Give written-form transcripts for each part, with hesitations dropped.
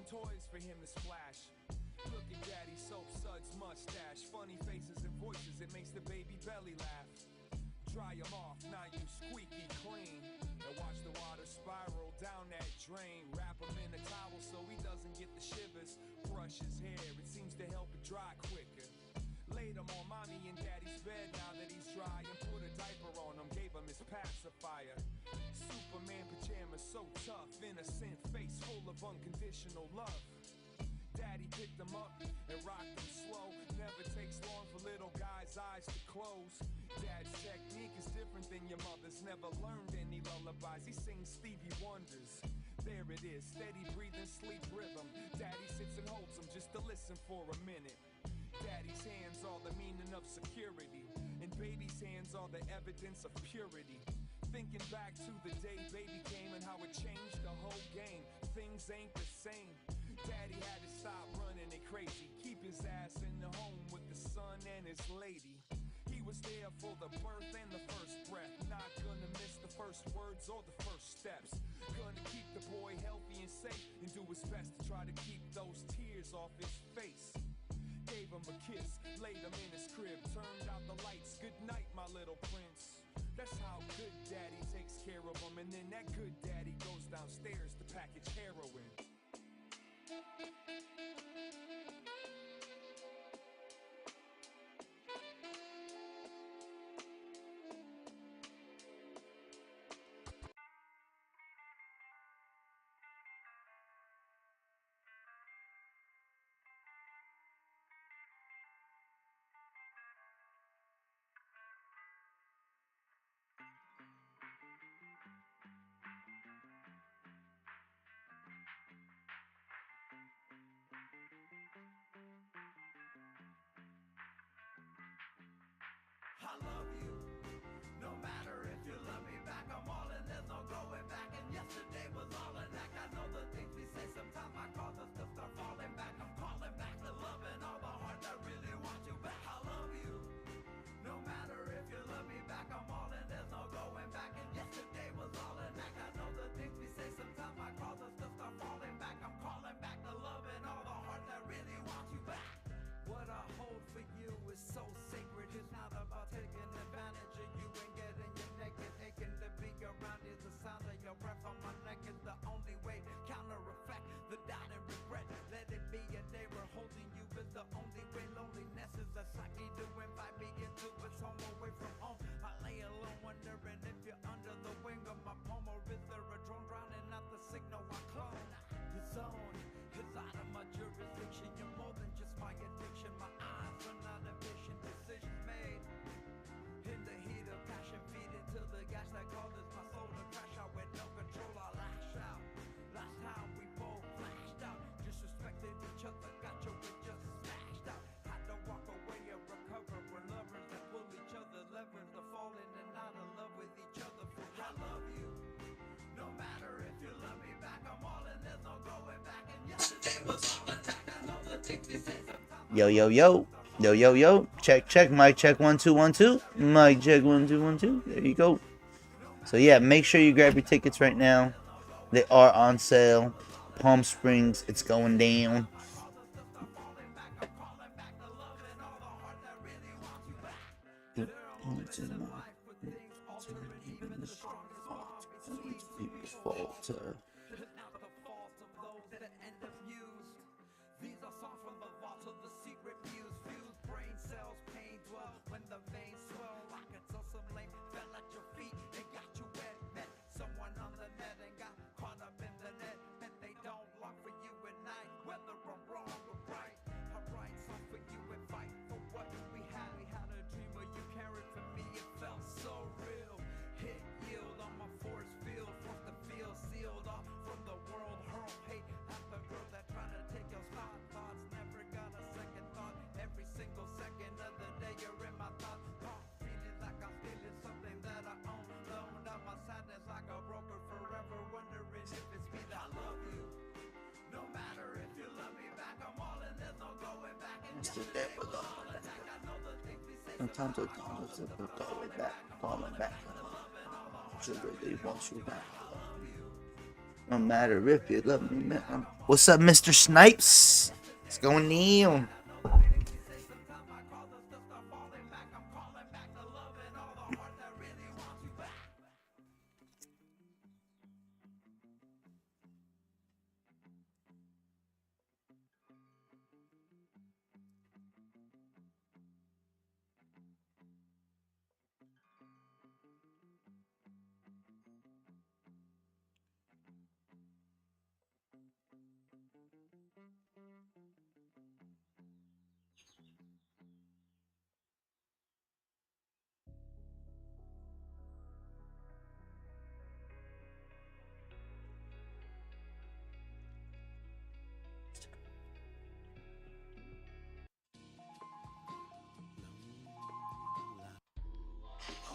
toys for him to splash. Look at Daddy Soap Sud's mustache. Funny faces and voices, it makes the baby belly laugh. Dry him off, now you squeaky clean. And watch the water spiral down that drain. Wrap him in a towel so he doesn't get the shivers. Brush his hair, it seems to help it dry quicker. Laid him on mommy and daddy's bed now that he's dry. And put a diaper on him, gave him his pacifier. Superman pajamas so tough. Innocent face full of unconditional love. Daddy picked him up and rocked him slow. Never takes long for little guys' eyes to close. Dad's technique is different than your mother's. Never learned any lullabies, he sings Stevie Wonders. There it is, steady breathing, sleep rhythm. Daddy sits and holds him just to listen for a minute. Daddy's hands are the meaning of security, and baby's hands are the evidence of purity. Thinking back to the day baby came and how it changed the whole game. Things ain't the same. Daddy had to stop running it crazy. Keep his ass in the home with the son and his lady. He was there for the birth and the first breath. Not gonna miss the first words or the first steps. Gonna keep the boy healthy and safe, and do his best to try to keep those tears off his face. Gave him a kiss, laid him in his crib, turned out the lights. Good night, my little prince. That's how good daddy takes care of him. And then that good daddy goes downstairs to package heroin. I love you, no matter if you love me back, I'm all in, there's no going back. And yesterday was all an act. I know the things we say, sometimes I call the stuff start falling back. I'm calling back the love and all the heart that really wants you back. I love you, no matter if you love me back, I'm all in, there's no going back. And yesterday was all an act. I know the things we say, sometimes I call the stuff start falling back. I'm calling back the love and all the heart that really wants you back. What I hold for you is so sacred. It's not about taking advantage of you and getting you naked, aching to be around you. The sound of your breath on my neck is the only way. Counter effect the doubt and regret. Let it be a day where holding you is the only way. Loneliness is a psyche to invite me into its home away from home. I lay alone wondering if you're under the wing of my poem, or is there a drone drowning out the signal I clone? The zone is out of my jurisdiction. You're more than just my addiction. My eyes run out of vision. Decisions made in the heat of passion, feed into the gas that causes my soul to crash out with no control. I lash out. Last time we both flashed out, disrespected each other, got you with just smashed out. Had to walk away and recover. We're lovers that pull each other levers to fall in and out of love with each other. For I love you, no matter if you love me back, I'm all in, there's no going back. And yesterday was all attack. I know the things we say sometimes. Yo, yo, yo. Yo, yo, yo. Check, check. Mic check 1 2 1 2. Mic check 1 2 1 2. There you go. So yeah, make sure you grab your tickets right now. They are on sale. Palm Springs, it's going down. Falter. These are songs from the vault of the secret muse. Fuse brain cells, pain dwell when the veins swell. I can tell some lame fell at your feet and got you wet. Met someone on the net and got caught up in the net. And they don't long for you at night, whether I'm wrong or right. I write songs for you and fight for what we had. We had a dream where you cared for me. It felt so real. Hit yield on my force field, forced to feel sealed off from the world. Hurl hate at the girl that tried to take your spot. Thoughts never got a second thought. Every single second of the day you're in my thoughts. Feeling like I'm stealing something that I own. Loaned out my sadness like a broker, forever wondering if it's me that I love you. No matter if you love me back, I'm all in, there's no going back. And yesterday was all attack. I know the things we say. Sometimes I call it going back, calling back. I really want you back. No matter if you love me, man. What's up, Mr. Snipes? What's going on?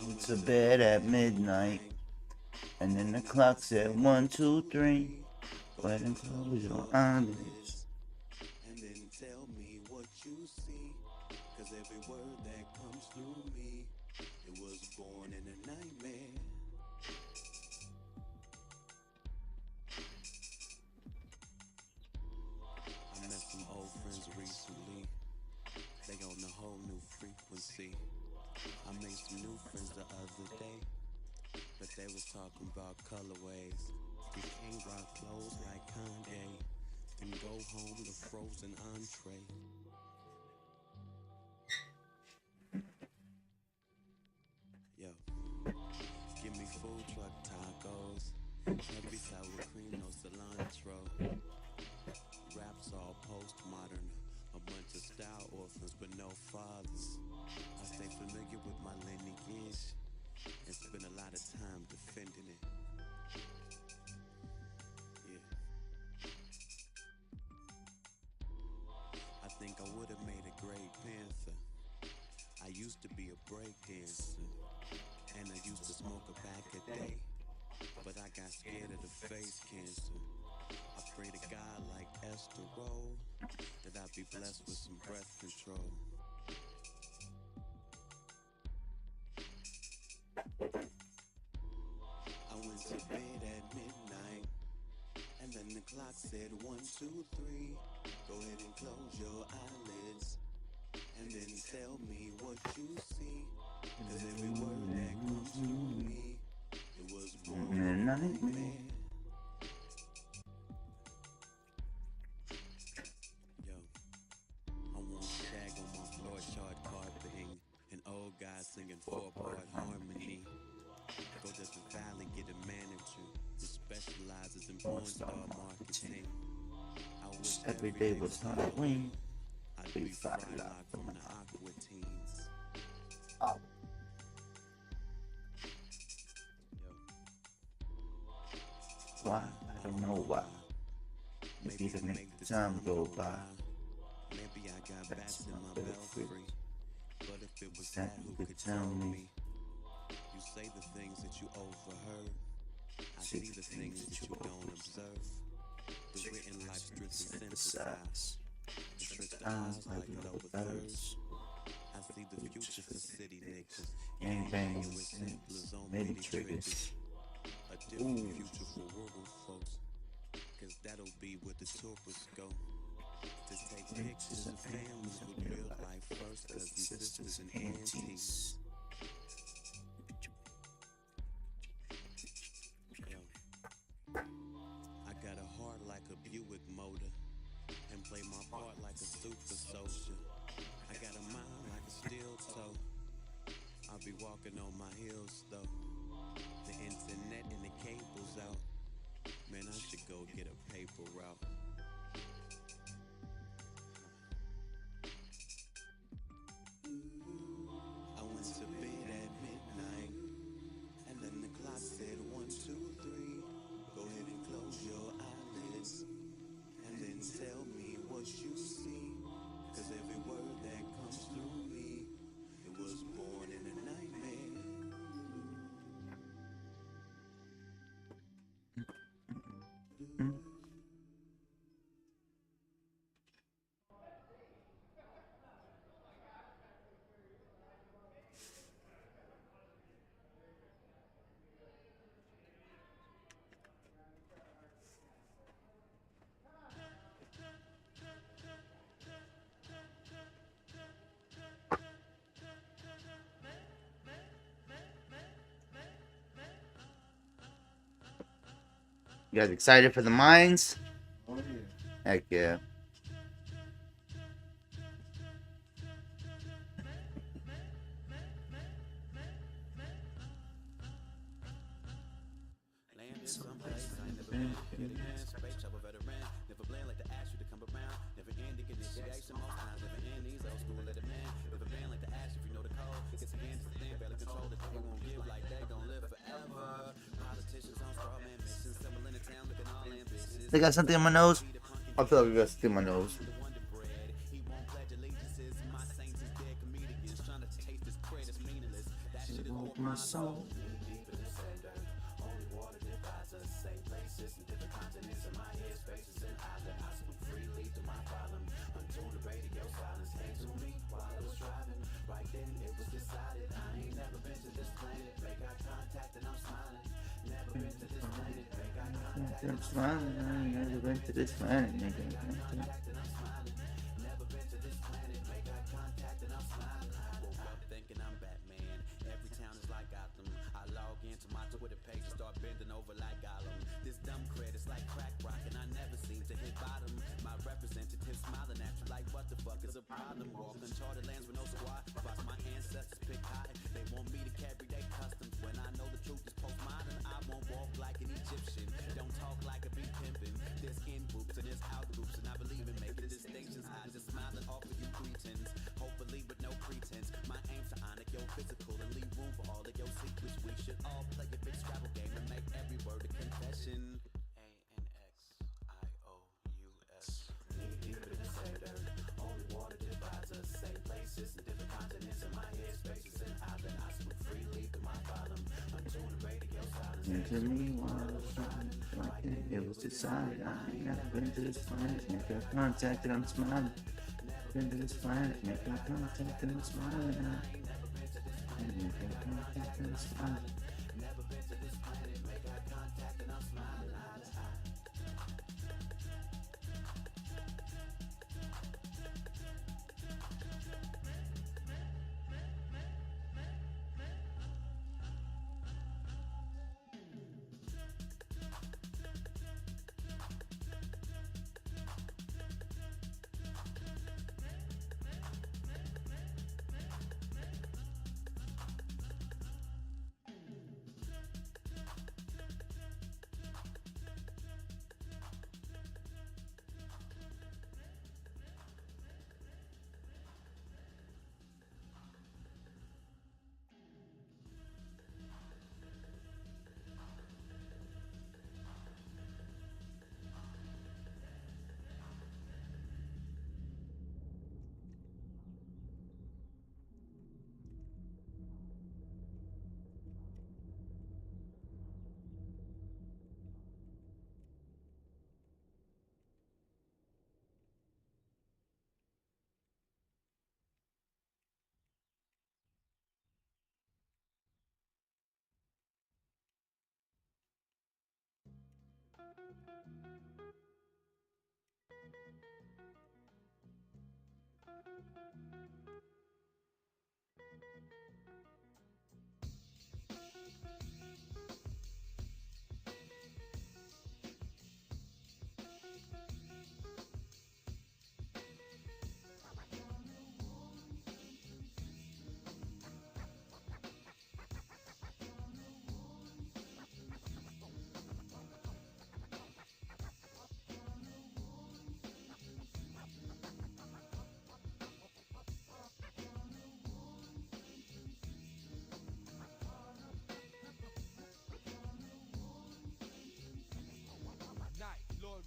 Went to bed at midnight, and then the clock said 1, 2, 3. Go ahead and close your eyelids. And then tell me what you see, 'cause every word that comes through me, it was born in a nightmare. I met some old friends recently, they on a whole new frequency. I made some new friends the other day, but they was talking about colorways. You can't rock clothes like Kanye, then go home to frozen entree. Yo, give me food truck tacos, heavy sour cream, no cilantro. Raps all postmodern, a bunch of style orphans but no fathers. I stay familiar with my lineage and spend a lot of time defending it. Yeah, I think I would have made a great panther. I used to be a break dancer, and I used to smoke a pack a day, but I got scared of the face cancer. I pray to God like Esther Roll that I be blessed with some breath control. I went to bed at midnight, and then the clock said 1, 2, 3. Go ahead and close your eyelids, and then tell me what you see, 'cause every word that comes through me, it was born in a nightmare. Yo, I want shag on my floor, short carpeting, an old guy singing 4-part harmony. Go to the valley, get a manager who specializes in porn star marketing. I wish Every day was Halloween. I'd be Frylock from the Aqua Teens. Oh. Yo, Why? I don't know why. Maybe to make the time go by. maybe I got bats in my belfry, but if it was That that, who could tell me? You say the things that you overheard, I see the things that you don't observe. The written life strictly synthesized, the tricked eyes like lower thirds. I see the future for city niggas, Gang banging with with samplers on many many triggers. a different future for rural folks, 'cause that'll be where the tourists go. To take pictures of families with real life first cousins, sisters, and aunties. Yo, I got a heart like a Buick motor, and play my part like a super soldier. I got a mind like a steel toe, I'll be walking on my heels though. The internet and the cables out, man, I should go get a paper route. I went to You guys excited for the mines? Oh yeah. Heck yeah. Landed someplace I ain't never been. Hit again, space travel veteran. Never blend like to ask you to come around. Never ending initiation, most times never end. These old school let it man. Never been like to ask if you know the code. It's again just a thing, barely control it. They won't give like they gon' live forever. Politicians on straw man missions, stumble in the town looking all ambitious. They got something on my nose? I feel like we got something on my nose. The wonder bread, he won't pledge allegiances. My saints is dead comedians trying to taste this bread is meaningless. That shit is over my soul. I'm smiling. I ain't never been to this planet, nigga. Thinking I'm Batman. Every town is like Gotham. I log into my Twitter page and start bending over like Gollum. This dumb cred is like crack rock and I never seem to hit bottom. My representative smiling at you like what the fuck is a problem? Walk uncharted lands with no squad. Watch my ancestors pick high. They want me to carry their customs. When I know the truth is postmodern, I won't walk like an Egyptian. Don't talk like a big pimpin'. There's in groups and there's out groups, and I believe in making distinctions. I just smile and offer you greetings, hopefully with no pretense. My aim's to honor your physical and leave room for all of your secrets. We should all play a big Scrabble game and make every word a confession. ANXIOUS. Knee deep in the same dirt. Only water divides us. Same places and different continents. In my head, spaces and island. I swim freely through my column. Until the radio silence. Into me while I was trying. It was decided I ain't never been to this planet. Make got contact and I'm smiling. Been to this planet. Make got contact and I'm smiling. Make got contact and I'm smiling. Never been to this planet. Make eye contact and I'm smiling. Eye to eye.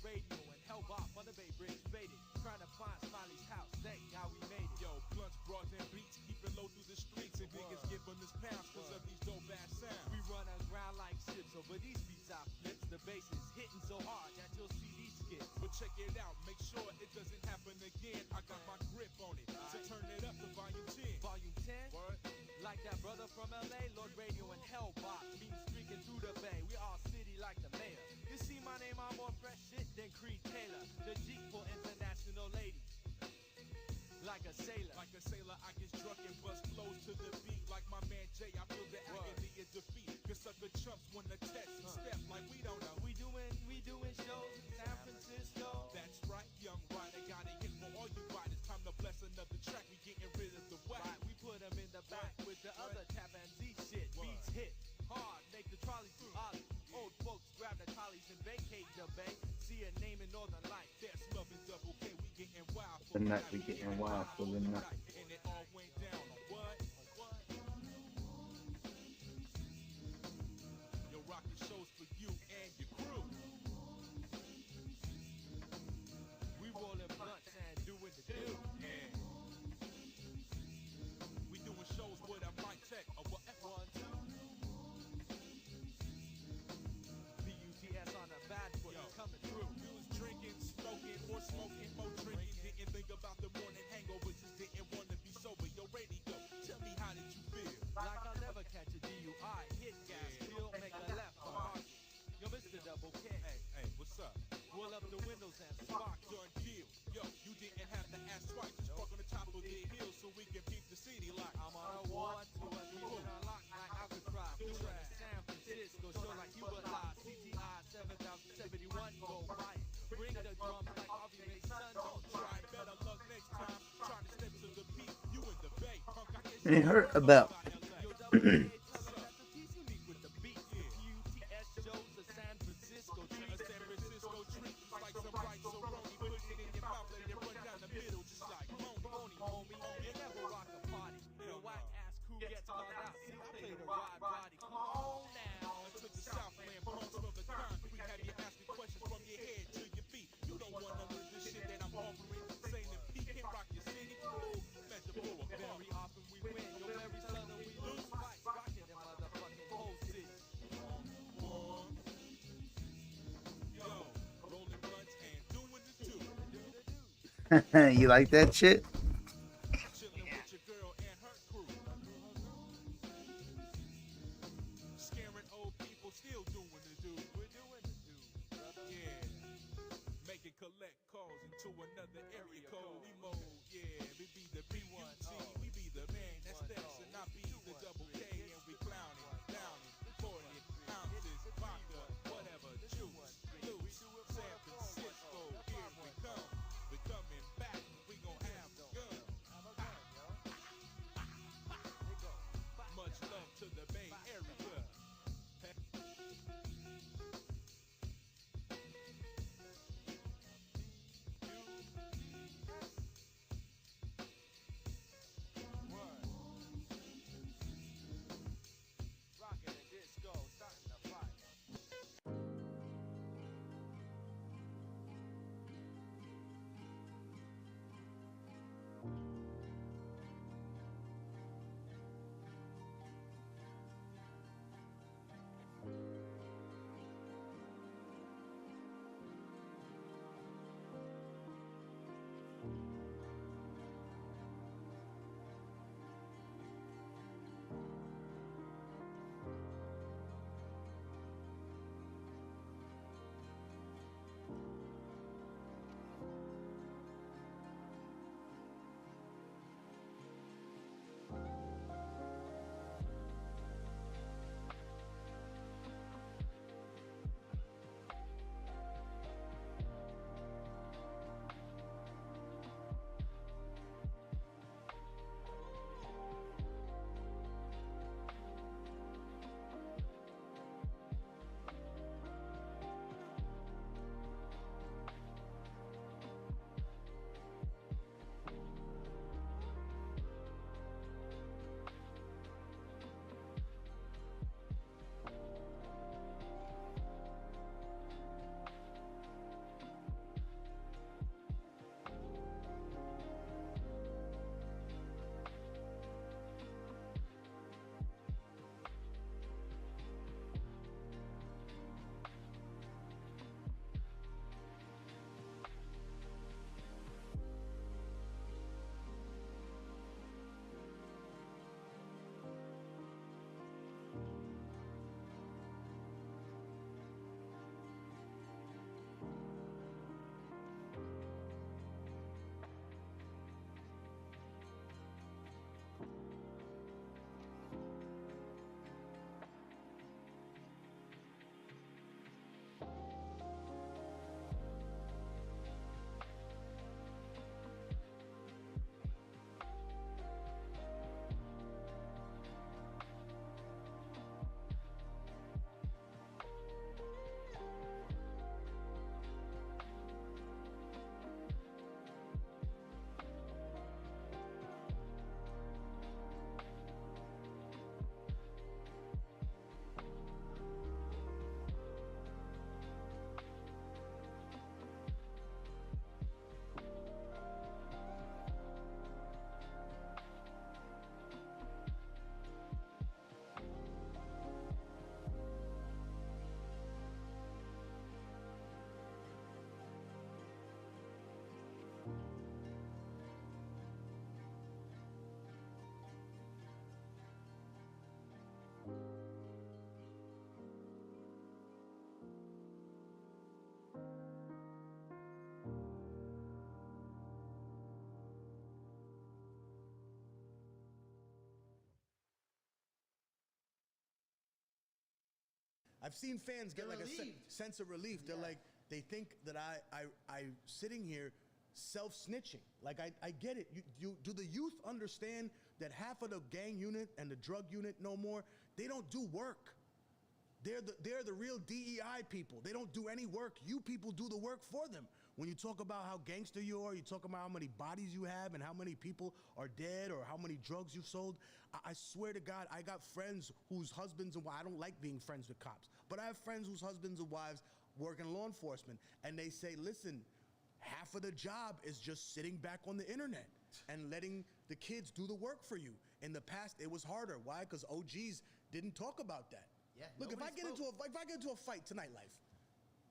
Radio and hell bop on the Bay Bridge faded. Trying to find Smiley's house, dang how we made it. Yo, blunts, broads, and beats, keep it low through the streets. And niggas give them this pounds cause of these dope ass sounds. We run around like ships over these beats I flips. The bass is hitting so hard that you'll see these skips. But check it out, make sure it doesn't happen again. I got my grip on it, so turn it up to volume 10. Volume 10? Word? Like that brother from LA, Lord Radio and Hellbot. Beam streaking through the bay, we all city like the mayor. You see my name, I'm more fresh shit than Creed Taylor. The Jeep for international ladies. Like like a sailor. Like a sailor, I get drunk and bust flows to the beat. Like my man Jay, I feel the agony of defeat. Cause sucker chumps when the test and step like we don't know. We doing shows in San Francisco. That's right, young rider, got a hit for all you riders. Time to bless another track, we getting rid of the whack. Right, we put them in the back with the other tap and Z shit. Beats hit hard, make the trolleys do ollie. Old folks grab the collies and vacate the bay. See a name in Northern Light, there's love in double K. We getting wild for The night, we getting wild for the night. And it all went down on what? Yo, rockin' shows for you and your crew. We rollin' blunts and doing the do. Yeah. We doing shows with a mic check of what? 1, 2. PUTS on a bad foot, coming through. We was drinking, smoking, more drinking. Didn't think about the morning hangover, just didn't want to be sober. Yo, radio, tell me how did you feel? Like I'll never catch a DUI. Hit gas, feel, make a left for Harvey. Yo, Mr. Double K. Hey, what's up? Roll up the windows and spark, done deal. Yo, you didn't have to ask twice. Just park on the top of the hill so we can keep the city like I'm on a 1, 2, and we been unlocked like Alcatraz. Doing San Francisco, show like you were live. CTI 7071, go right. Bring the drums like Harvey makes son. Don't try, better luck next time. Trying to step to the beat, you in the bay. Punk, I guess It hurt about. You like that shit? Scaring old people, still doing the do. We're doing the do, brother. Yeah. Making collect calls into another area code. We mode, yeah. We be the B1T. We be the man that steps and I be the double K. And we clowning, downing, pouring it, ounces, vodka, whatever, juice, loose. San Francisco, here we come. We coming back, we gon' have the gun. Much love to the Bay Area. I've seen fans get They're like relieved. a sense of relief. They're Yeah. like, they think that I sitting here self-snitching. Like, I get it. Do the youth understand that half of the gang unit and the drug unit no more, they don't do work. They're the real DEI people. They don't do any work. You people do the work for them. When you talk about how gangster you are, you talk about how many bodies you have and how many people are dead or how many drugs you've sold. I swear to God, I got friends whose husbands and wives, I don't like being friends with cops, but I have friends whose husbands and wives work in law enforcement, and they say, listen, half of the job is just sitting back on the internet and letting the kids do the work for you. In the past, it was harder. Why? Because OGs didn't talk about that. Yeah, Look, if I nobody get spoke. into a fight tonight, Life,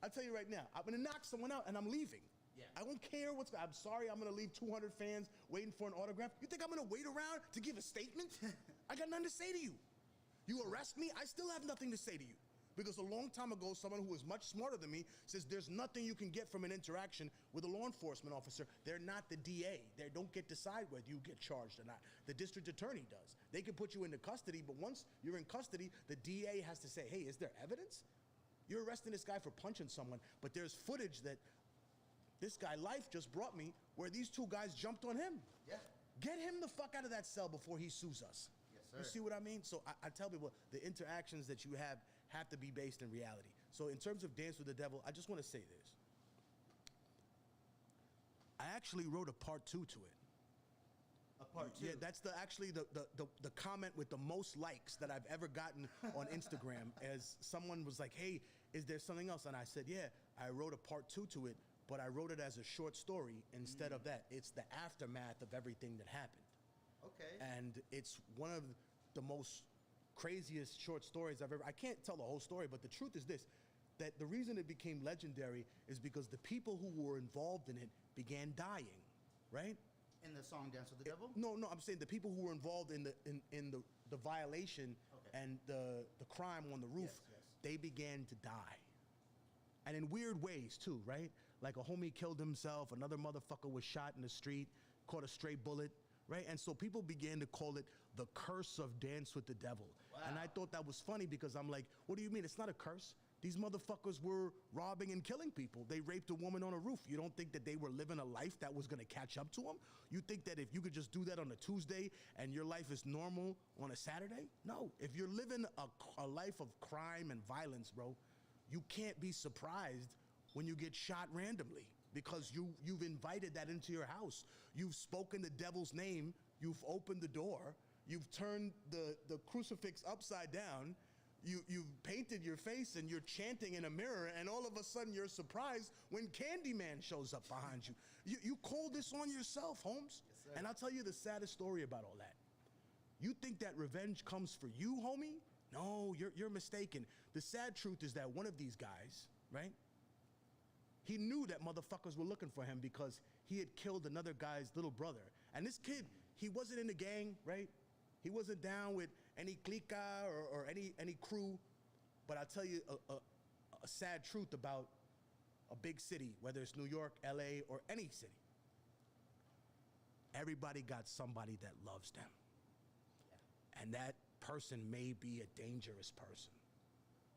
I'll tell you right now, I'm gonna knock someone out and I'm leaving. Yeah. I don't care I'm sorry, I'm gonna leave 200 fans waiting for an autograph. You think I'm gonna wait around to give a statement? I got nothing to say to you. You arrest me, I still have nothing to say to you. Because a long time ago, someone who was much smarter than me says there's nothing you can get from an interaction with a law enforcement officer. They're not the DA. They don't get to decide whether you get charged or not. The district attorney does. They can put you into custody, but once you're in custody, the DA has to say, hey, is there evidence? You're arresting this guy for punching someone, but there's footage that this guy, Life, just brought me where these two guys jumped on him. Yeah. Get him the fuck out of that cell before he sues us. Yes, sir. You see what I mean? So I tell people the interactions that you have to be based in reality. So in terms of Dance with the Devil, I just want to say this. I actually wrote a part 2 to it. A part 2. Yeah, that's actually the comment with the most likes that I've ever gotten on Instagram. As someone was like, hey, is there something else? And I said, yeah, I wrote a part 2 to it, but I wrote it as a short story instead of that. It's the aftermath of everything that happened. Okay. And it's one of the most craziest short stories I've ever, I can't tell the whole story, but the truth is this, that the reason it became legendary is because the people who were involved in it began dying, right? In the song Dance with the Devil? No, I'm saying the people who were involved in the violation and the crime on the roof, Yes. they began to die. And in weird ways too, right? Like a homie killed himself, another motherfucker was shot in the street, caught a stray bullet, right? And so people began to call it the curse of Dance with the Devil. Wow. And I thought that was funny because I'm like, what do you mean? It's not a curse. These motherfuckers were robbing and killing people. They raped a woman on a roof. You don't think that they were living a life that was gonna catch up to them? You think that if you could just do that on a Tuesday and your life is normal on a Saturday? No, if you're living a life of crime and violence, bro, you can't be surprised when you get shot randomly because you've invited that into your house. You've spoken the devil's name, you've opened the door, you've turned the crucifix upside down, you've painted your face and you're chanting in a mirror, and all of a sudden you're surprised when Candyman shows up behind you. You called this on yourself, Holmes. Yes, sir. And I'll tell you the saddest story about all that. You think that revenge comes for you, homie? No, you're mistaken. The sad truth is that one of these guys, right? He knew that motherfuckers were looking for him because he had killed another guy's little brother. And this kid, he wasn't in the gang, right? He wasn't down with any clica or any crew. But I'll tell you a sad truth about a big city, whether it's New York, LA, or any city. Everybody got somebody that loves them. And that person may be a dangerous person.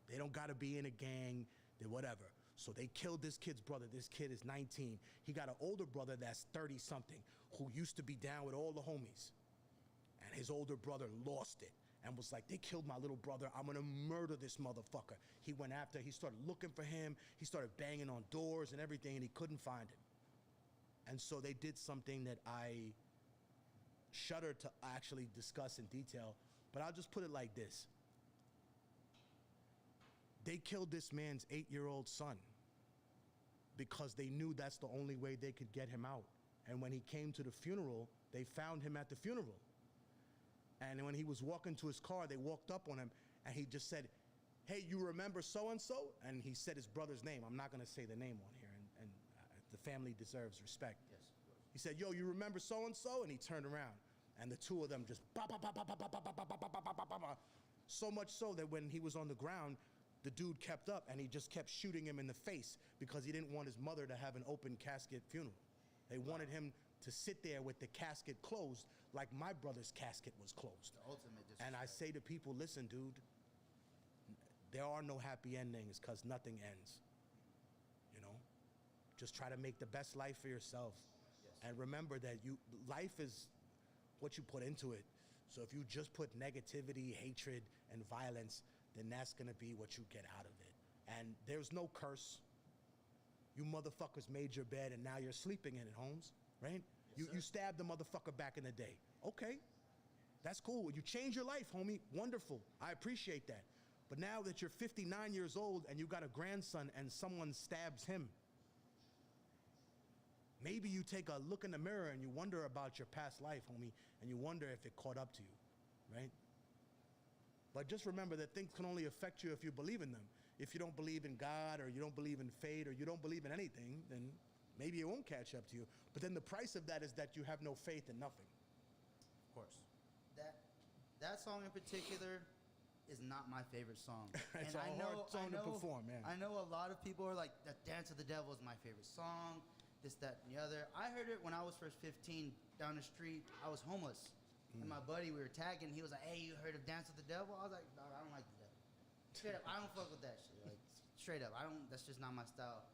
They don't gotta be in a gang, they whatever. So they killed this kid's brother. This kid is 19. He got an older brother that's 30-something who used to be down with all the homies. And his older brother lost it and was like, they killed my little brother. I'm gonna murder this motherfucker. He went after, he started looking for him. He started banging on doors and everything, and he couldn't find him. And so they did something that I shudder to actually discuss in detail, but I'll just put it like this. They killed this man's 8-year-old son because they knew that's the only way they could get him out. And when he came to the funeral, they found him at the funeral. And when he was walking to his car, they walked up on him and he just said, hey, you remember so-and-so? And he said his brother's name. I'm not gonna say the name on here, and the family deserves respect. Yes. He said, yo, you remember so-and-so? And he turned around and the two of them just so much so that when he was on the ground, the dude kept up and he just kept shooting him in the face because he didn't want his mother to have an open casket funeral. They wanted him to sit there with the casket closed like my brother's casket was closed. The ultimate disrespect. And I say to people, listen, dude, there are no happy endings because nothing ends. You know, just try to make the best life for yourself, and remember that life is what you put into it. So if you just put negativity, hatred, and violence, then that's gonna be what you get out of it. And there's no curse. You motherfuckers made your bed and now you're sleeping in it, Holmes, right? You stabbed the motherfucker back in the day. Okay, that's cool. You changed your life, homie. Wonderful. I appreciate that. But now that you're 59 years old and you got a grandson and someone stabs him, maybe you take a look in the mirror and you wonder about your past life, homie, and you wonder if it caught up to you, right? But just remember that things can only affect you if you believe in them. If you don't believe in God, or you don't believe in fate, or you don't believe in anything, then maybe it won't catch up to you. But then the price of that is that you have no faith in nothing. Of course. That song in particular is not my favorite song. It's a hard song to perform, man. I know a lot of people are like, "That Dance of the Devil is my favorite song," this, that, and the other. I heard it when I was first 15 down the street. I was homeless. And my buddy, we were tagging. He was like, "Hey, you heard of Dance of the Devil?" I was like, "Dog, I don't like the devil. Straight up, I don't fuck with that shit. Like, straight up, that's just not my style."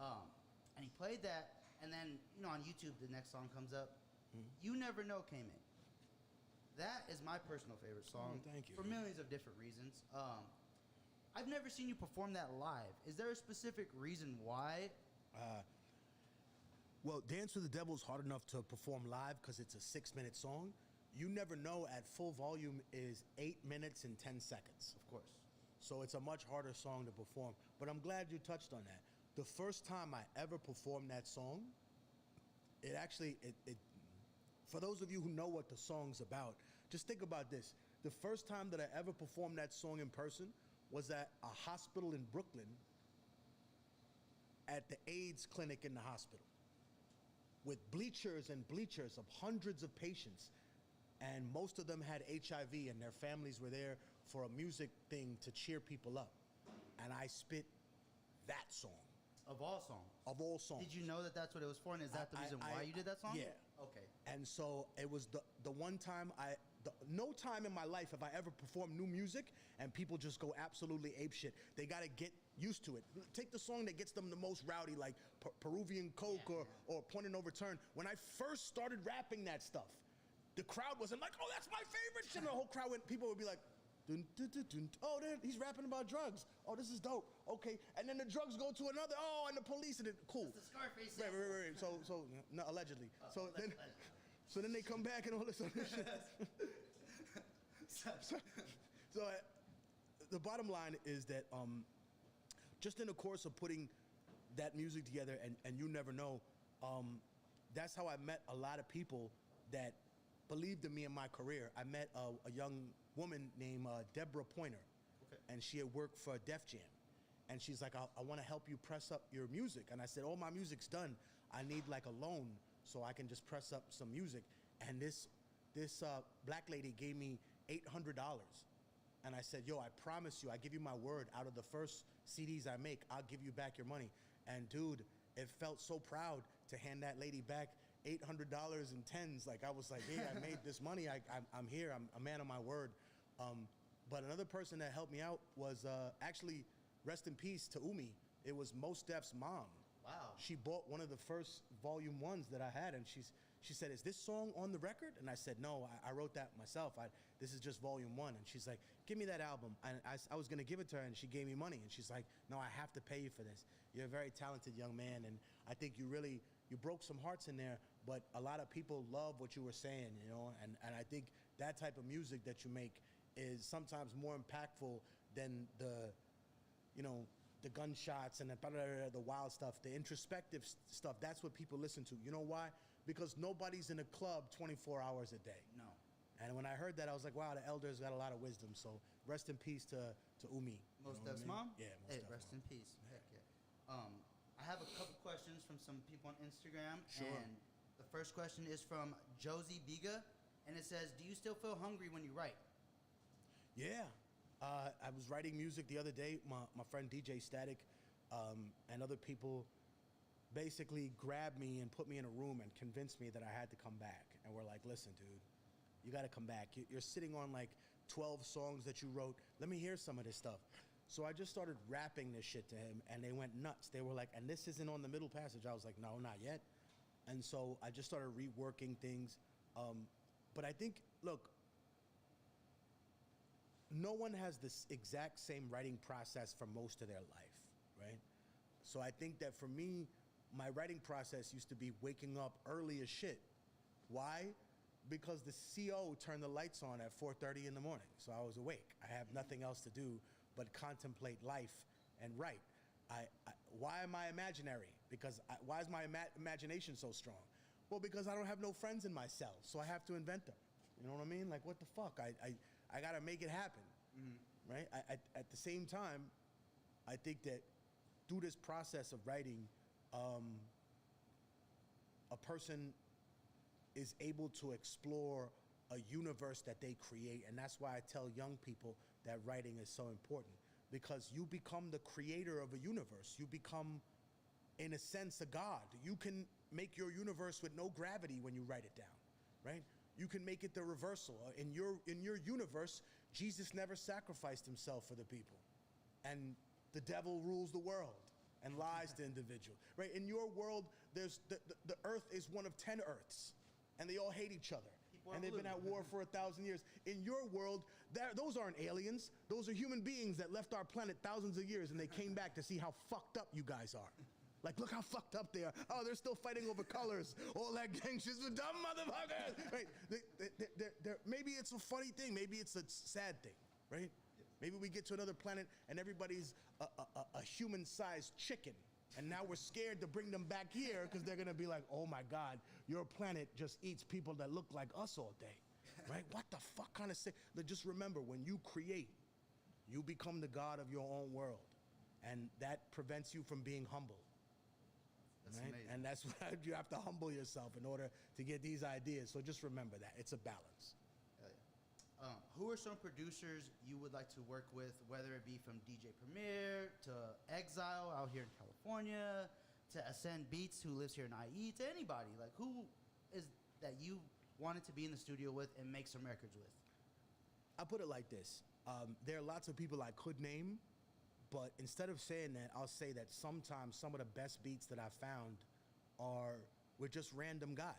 And he played that, and then, on YouTube, the next song comes up. You Never Know came in. That is my personal favorite song. Thank you. For millions of different reasons. I've never seen you perform that live. Is there a specific reason why? Well, Dance with the Devil is hard enough to perform live because it's a 6-minute song. You Never Know at full volume is 8 minutes and 10 seconds. Of course. So it's a much harder song to perform. But I'm glad you touched on that. The first time I ever performed that song, it actually, for those of you who know what the song's about, just think about this. The first time that I ever performed that song in person was at a hospital in Brooklyn, at the AIDS clinic in the hospital, with bleachers and bleachers of hundreds of patients. And most of them had HIV, and their families were there for a music thing to cheer people up. And I spit that song. Of all songs? Of all songs. Did you know that that's what it was for, and is that the reason why you did that song? Yeah. Okay. And so it was the one time no time in my life have I ever performed new music and people just go absolutely apeshit. They got to get used to it. Take the song that gets them the most rowdy, like Peruvian Coke or Point and Overturn. When I first started rapping that stuff, the crowd wasn't like, "Oh, that's my favorite shit." The whole crowd people would be like, dun, dun, dun, dun. "Oh, he's rapping about drugs. Oh, this is dope. Okay." And then the drugs go to another, "Oh, and the police," and cool. That's the Scarface Right. So no, allegedly. So then they come back and all this other shit. So the bottom line is that just in the course of putting that music together and You Never Know, that's how I met a lot of people that believed in me in my career. I met a young woman named Deborah Pointer, and she had worked for Def Jam. And she's like, I want to help you press up your music. And I said, "All my music's done. I need like a loan so I can just press up some music." And this black lady gave me $800. And I said, "Yo, I promise you, I give you my word, out of the first CDs I make, I'll give you back your money." And dude, it felt so proud to hand that lady back $800 in tens. Like, I was like, "Hey, I made this money. I'm here. I'm a man of my word." But another person that helped me out was actually, rest in peace to Umi. It was Mos Def's mom. Wow. She bought one of the first volume ones that I had, and she said, "Is this song on the record?" And I said, "No, I wrote that myself. This is just volume 1. And she's like, "Give me that album." And I was going to give it to her, and she gave me money. And she's like, "No, I have to pay you for this. You're a very talented young man, and I think you broke some hearts in there, but a lot of people love what you were saying, and I think that type of music that you make is sometimes more impactful than the gunshots and the wild stuff, the introspective stuff. That's what people listen to. You know why? Because nobody's in a club 24 hours a day. No. And when I heard that, I was like, wow, the elders got a lot of wisdom. So rest in peace to Umi. Most Def's mom? Yeah, Hey, rest in peace. Heck yeah. I have a couple questions from some people on Instagram. Sure. And the first question is from Josie Biga, and it says, "Do you still feel hungry when you write?" Yeah. I was writing music the other day. My friend DJ Static and other people basically grabbed me and put me in a room and convinced me that I had to come back. And we're like, "Listen, dude, you got to come back. You're sitting on like 12 songs that you wrote. Let me hear some of this stuff." So I just started rapping this shit to him, and they went nuts. They were like, and this isn't on the middle passage. I was like, no, not yet. And so I just started reworking things. But I think, look, no one has this exact same writing process for most of their life, right? So I think that for me, my writing process used to be waking up early as shit. Why? Because the CO turned the lights on at 4:30 in the morning, so I was awake. I have nothing else to do but contemplate life and write. Why am I imaginary? Why is my imagination so strong? Well, because I don't have no friends in my cell, so I have to invent them. You know what I mean? Like, what the fuck? I gotta make it happen, right? At the same time, I think that through this process of writing, a person is able to explore a universe that they create, and that's why I tell young people that writing is so important, because you become the creator of a universe. You become, in a sense, a god. You can make your universe with no gravity when you write it down, right? You can make it the reversal. In your universe, Jesus never sacrificed himself for the people, and the devil rules the world and lies to individual, right? In your world, there's the earth is one of 10 earths, and they all hate each other, and they've been at war for 1,000 years. In your world, those aren't aliens. Those are human beings that left our planet thousands of years, and they came back to see how fucked up you guys are. Like, look how fucked up they are. Oh, they're still fighting over colors. All that gang shit's for dumb motherfuckers. Right? Maybe it's a funny thing. Maybe it's a sad thing, right? Maybe we get to another planet and everybody's a human-sized chicken. And now we're scared to bring them back here because they're going to be like, oh, my God, your planet just eats people that look like us all day, right? What the fuck kind of sick? Just remember, when you create, you become the god of your own world. And that prevents you from being humble. That's right? amazing. And that's why you have to humble yourself in order to get these ideas. So just remember that. It's a balance. Hell yeah. Who are some producers you would like to work with, whether it be from DJ Premier to Exile out here in California, to Ascend Beats, who lives here in IE, to anybody? Like, who is that you wanted to be in the studio with and make some records with? I'll put it like this. There are lots of people I could name, but instead of saying that, I'll say that sometimes some of the best beats that I found are with just random guys,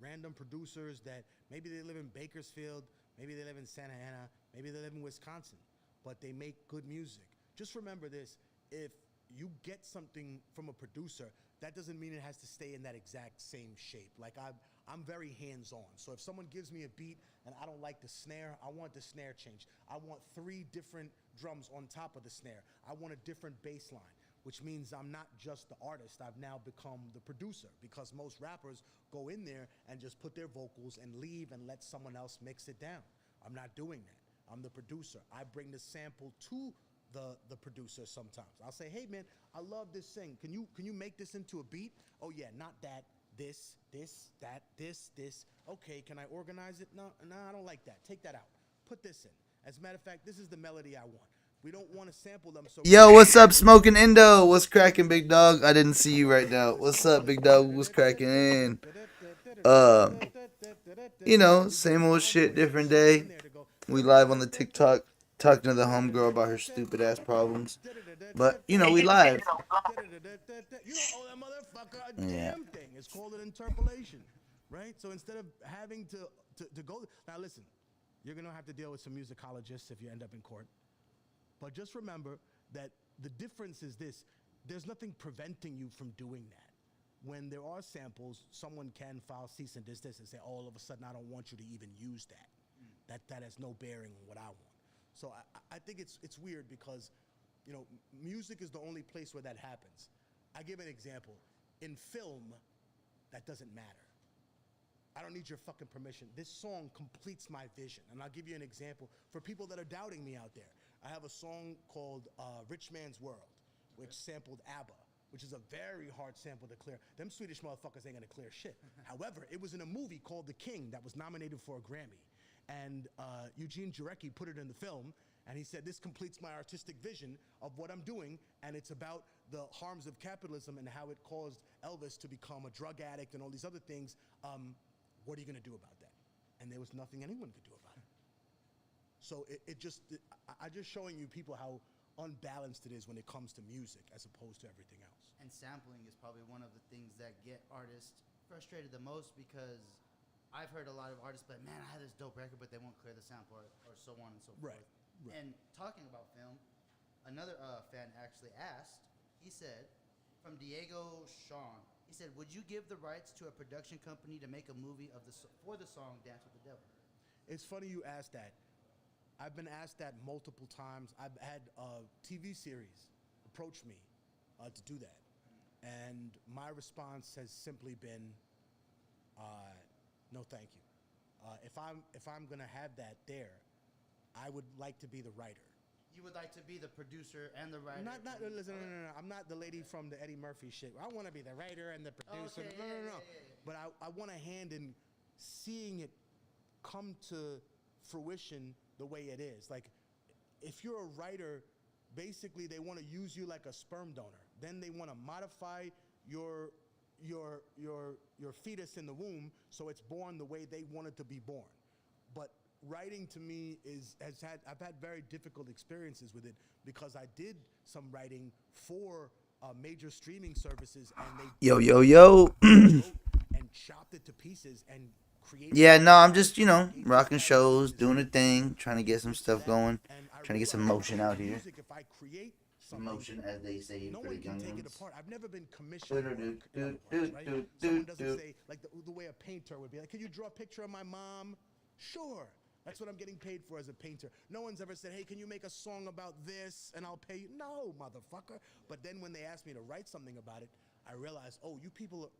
random producers that maybe they live in Bakersfield, maybe they live in Santa Ana, maybe they live in Wisconsin, but they make good music. Just remember this, if you get something from a producer, that doesn't mean it has to stay in that exact same shape. Like, I'm very hands-on. So if someone gives me a beat and I don't like the snare, I want the snare changed. I want 3 different drums on top of the snare. I want a different bass line, which means I'm not just the artist. I've now become the producer, because most rappers go in there and just put their vocals and leave and let someone else mix it down. I'm not doing that. I'm the producer. I bring the sample to the producer sometimes. I'll say, hey man, I love this thing. Can you make this into a beat? Oh yeah, not that. This, that, this. Okay, can I organize it? No, I don't like that. Take that out. Put this in. As a matter of fact, this is the melody I want. We don't want to sample them. So Yo, what's up, Smoking Indo? What's cracking, big dog? I didn't see you right now. What's up, big dog? What's cracking in? Same old shit, different day. We live on the TikTok, talking to the homegirl about her stupid ass problems. But, we live. You don't owe that motherfucker a Yeah. damn thing. It's called an interpolation, right? So instead of having to go... Now listen, you're going to have to deal with some musicologists if you end up in court. But just remember that the difference is this. There's nothing preventing you from doing that. When there are samples, someone can file cease and desist and say, oh, all of a sudden, I don't want you to even use that. That has no bearing on what I want. So I think it's weird because, music is the only place where that happens. I give an example. In film, that doesn't matter. I don't need your fucking permission. This song completes my vision. And I'll give you an example for people that are doubting me out there. I have a song called Rich Man's World, which sampled ABBA, which is a very hard sample to clear. Them Swedish motherfuckers ain't gonna clear shit. However, it was in a movie called The King that was nominated for a Grammy. And Eugene Jarecki put it in the film, and he said, this completes my artistic vision of what I'm doing, and it's about the harms of capitalism and how it caused Elvis to become a drug addict and all these other things. What are you gonna do about that? And there was nothing anyone could do about it. So I'm just showing you people how unbalanced it is when it comes to music as opposed to everything else. And sampling is probably one of the things that get artists frustrated the most, because I've heard a lot of artists like, man, I had this dope record, but they won't clear the sample, or so on and so forth. Right. And talking about film, another fan actually asked, he said, from Diego Sean, he said, would you give the rights to a production company to make a movie of for the song Dance with the Devil? It's funny you asked that. I've been asked that multiple times. I've had a TV series approach me to do that. And my response has simply been, no thank you. If I'm gonna have that there, I would like to be the writer. You would like to be the producer and the writer? Listen, no. I'm not the lady from the Eddie Murphy shit. I want to be the writer and the producer. Okay, No. But I want a hand in seeing it come to fruition the way it is. Like, if you're a writer, basically they want to use you like a sperm donor. Then they want to modify your fetus in the womb so it's born the way they want it to be born. But writing to me I've had very difficult experiences with it, because I did some writing for major streaming services, and they and chopped it to pieces and created. Yeah, no, I'm just, rocking shows, doing a thing, trying to get some stuff going, trying to get some motion out here. If I create Motion, as they say no for one the can young take it ones. apart. I've never been commissioned work, right? Someone doesn't say, like the way a painter would be like, can you draw a picture of my mom? Sure. That's what I'm getting paid for as a painter. No one's ever said, hey, can you make a song about this and I'll pay you? No, motherfucker. But then when they asked me to write something about it, I realized, oh, you people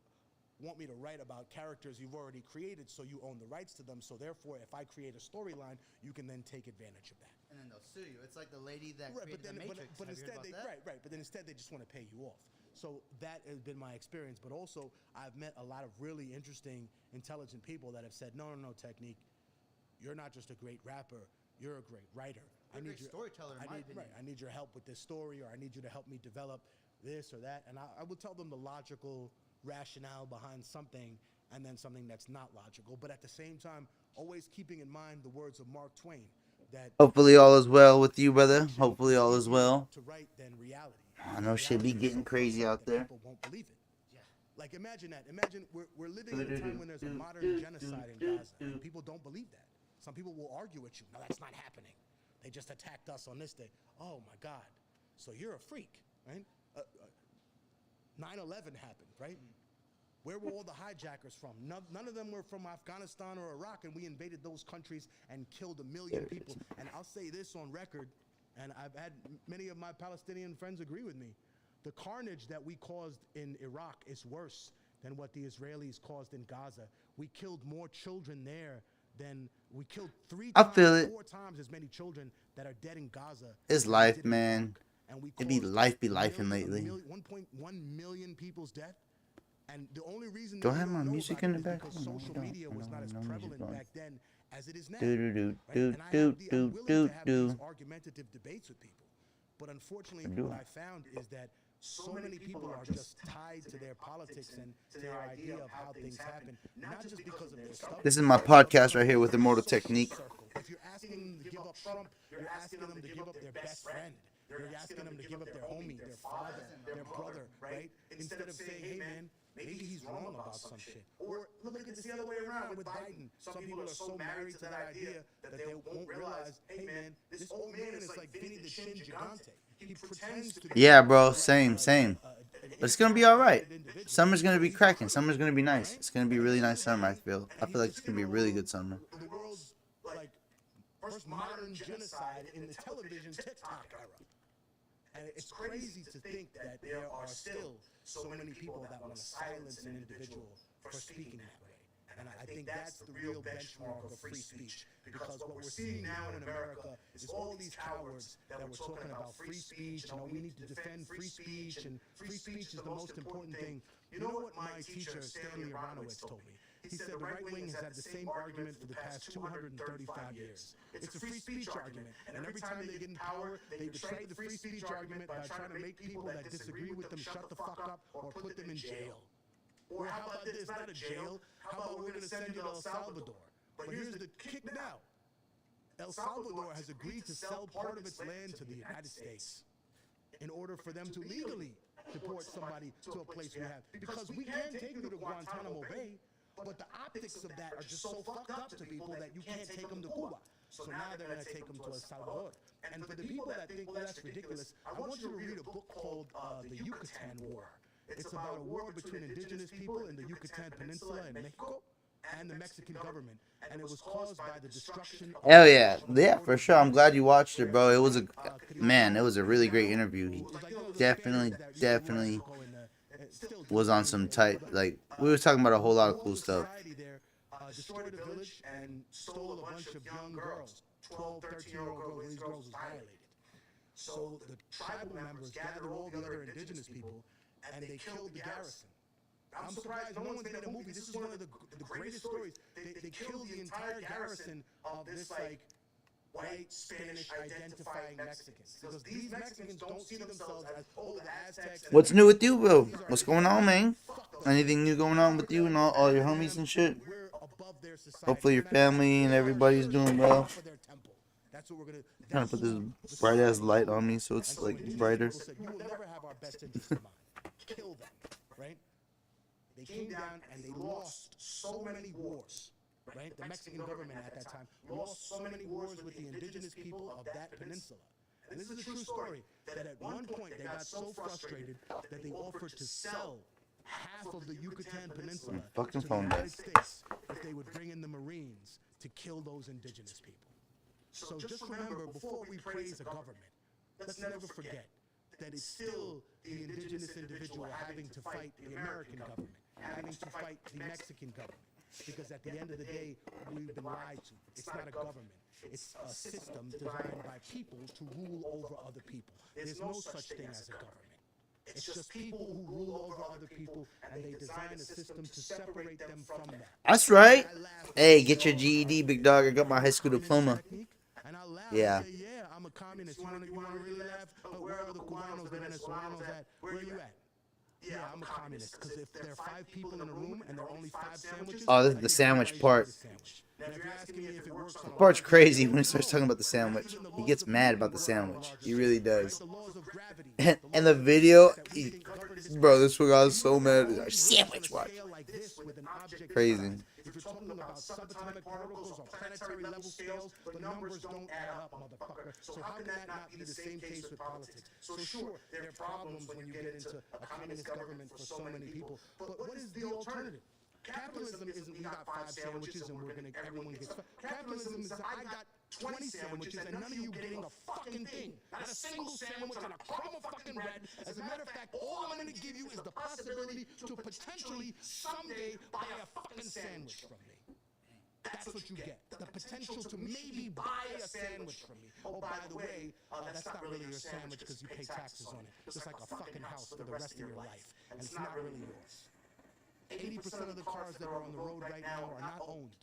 want me to write about characters you've already created, so you own the rights to them. So therefore, if I create a storyline, you can then take advantage of that. And then they'll sue you. It's like the lady that Right, created but then, the Matrix. but Have you instead heard they about that? right. But then instead they just want to pay you off. So that has been my experience. But also, I've met a lot of really interesting, intelligent people that have said, no, Technique, you're not just a great rapper, you're a great writer. You're a great storyteller, in my opinion. Right, I need your help with this story, or I need you to help me develop this or that. And I will tell them the logical rationale behind something, and then something that's not logical. But at the same time, always keeping in mind the words of Mark Twain. That Hopefully all is well with you, brother. Hopefully all is well. to write than reality. I know shit be getting crazy out there. People won't believe it. Yeah. Like, imagine that. Imagine we're living in a time when there's a modern genocide in Gaza, and people don't believe that. Some people will argue with you. No, that's not happening. They just attacked us on this day. Oh my God. So you're a freak, right? 9/11 happened, right? Where were all the hijackers from? None of them were from Afghanistan or Iraq, and we invaded those countries and killed 1 million people. And I'll say this on record, and I've had many of my Palestinian friends agree with me. The carnage that we caused in Iraq is worse than what the Israelis caused in Gaza. We killed more children there than we killed 4 times as many children that are dead in Gaza. It's life, man. And we It be lifing lately. 1.1 million people's death. And the only reason Do I that have we my don't know music about in it the is back? because No, I social don't. media was not as No music prevalent on. back then as it is now. Do do do Right? do And I'm do willing do to have do. these argumentative debates with people. But unfortunately, what I found is that so many people are just tied to their politics and to their idea of how things happen, not just because of their stuff. This is my podcast right here with Immortal Technique. If you're asking them to give up Trump, you're asking them to give up their best friend. You're asking them to give up their homie, their father, their brother, right? Instead of saying, hey man, maybe he's wrong about some shit. Or look at this the other way around with Biden. Some people are so married to that idea that they won't realize, hey man, this old man is like Vinny the Shin Gigante. He pretends to be Yeah, bro, same. But it's gonna be all right. Summer's gonna be cracking. Summer's gonna be nice. It's gonna be a really nice summer. I feel like it's gonna be a really good summer. the world's like first modern genocide in the television TikTok era. And it's crazy to think that there are still so many people that want to silence an individual for speaking that way. And I think that's the real benchmark of free speech. Because what we're seeing now in America is all these cowards that were talking about free speech, we need to defend free speech, and free speech is the most important thing. You know what my teacher, Stanley Aronowitz, told me? He said the right wing has had the same argument for the past 235 years. It's a free speech argument, and every time they get in power, they betray the free speech argument by trying to make people that disagree with them shut the fuck up or put them in jail. Or how about this? Not a jail. How about we're going to send you to El Salvador? But here's the kick now. El Salvador has agreed to sell part of its land to the United States. in order for them to legally deport somebody to a place we have. Because we can take you to Guantanamo Bay, but the optics of that are just so fucked up to people that you can't take them to Cuba. So now they're going to take them to El Salvador. And for the people that think, well, that's ridiculous, I want you to read a book called The Yucatan War. It's about a war between indigenous people in the Yucatan Peninsula in Mexico and the Mexican government. And it was caused by the destruction of... Hell yeah. Yeah, for sure. I'm glad you watched it, bro. It was a really great interview. He definitely was on some tight, like, we were talking about a whole lot of cool stuff. Destroyed a village and stole a bunch of young girls, 12, 13-year-old girls, these girls was violated. So the tribal members gathered all the other indigenous people and they killed the garrison. I'm surprised no one's made a movie. This is one of the greatest stories. They killed the entire garrison of this, like, white, Spanish identifying Mexicans. Because these Mexicans don't see themselves as, oh, the Aztecs. What's new with you, bro? What's going on, man? Anything new going on with you and all your homies and shit? Hopefully your family and everybody's doing well. I'm trying to put this bright ass light on me so it's like brighter. You will never have our best interests in mind. Kill them, right? They came down and they lost so many wars, right? The Mexican government at that time lost so many wars with the indigenous people of that peninsula. And this is a true story, that at one point they got so frustrated that they offered to sell half of the Yucatan Peninsula to the United States if they would bring in the Marines to kill those indigenous people. So just remember, before we praise a government, let's never forget that it's still the indigenous individual having to fight the American government, having to fight the Mexican government. Because at the end of the day, we've been lied to. It's not a government. It's a system designed by people to rule over other people. There's no such thing as a government. It's just people who rule over other people, and they design a system to separate them from that. That's right. Hey, get your GED, big dog. I got my high school diploma. Yeah. Yeah, I'm a communist. You want to really laugh? Where are the Cubanos, the Venezolanos at? Where are you at? Yeah, I'm a communist. Because if there are 5 people in a room and there are only 5 sandwiches... Oh, this is the sandwich part. Now, if you're asking me if it works on The part's crazy when he starts talking about the sandwich. He gets mad about the sandwich. He really does. And the video, bro, this one guy was so mad. Sandwich, watch. Crazy. If you're talking about subatomic particles or planetary level scales, the numbers don't add up, motherfucker. So how can that not be the same case with politics? So sure, there are problems when you get into a communist government for so many people, but what is the alternative? Capitalism isn't we got 5 sandwiches and everyone gets... Capitalism is I got 20 sandwiches and none of you getting a fucking thing. Not a single sandwich and a crumb of fucking bread. As a matter of fact, all I'm going to give you is the possibility to potentially someday buy a fucking sandwich from me. That's what you get. The potential to maybe buy a sandwich from me. Oh, by the way, that's not really your sandwich because you pay taxes on it. Just like a fucking house for the rest of your life. And it's not really yours. 80% of the cars that are on the road right now are not owned.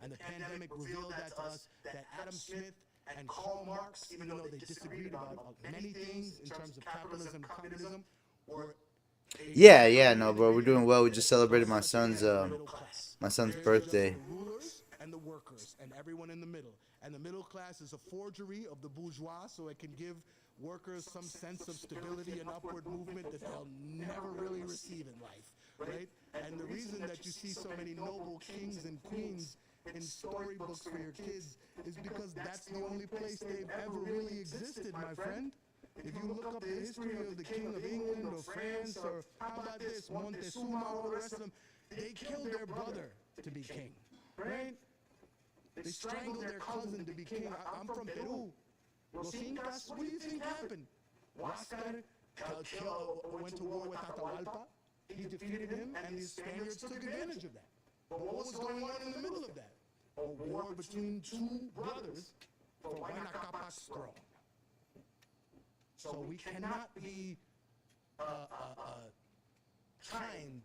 And the pandemic revealed that to us, that Adam Smith and Karl Marx, even though they disagreed about many things in terms of capitalism and communism, were... Yeah, no, bro, we're doing well. We just celebrated my son's birthday. The rulers and the workers and everyone in the middle. And the middle class is a forgery of the bourgeois, so it can give workers some sense of stability and upward movement that they'll never really receive in life, right? And the reason that you see so many noble kings and queens in storybooks for your kids is because that's the only place they've ever really existed, my friend. If you look up the history of the King of England or France or how about this, Montezuma, all the rest of them, they killed their brother to be king, right? They strangled their cousin to be king. I'm from Peru. Los Incas, what do you think happened? Huáscar went to war with Atahualpa. He defeated him, and the Spaniards took advantage of that. But what was going on in the middle of that? A war between 2 brothers for Huayna Capac's throne. So we cannot be kind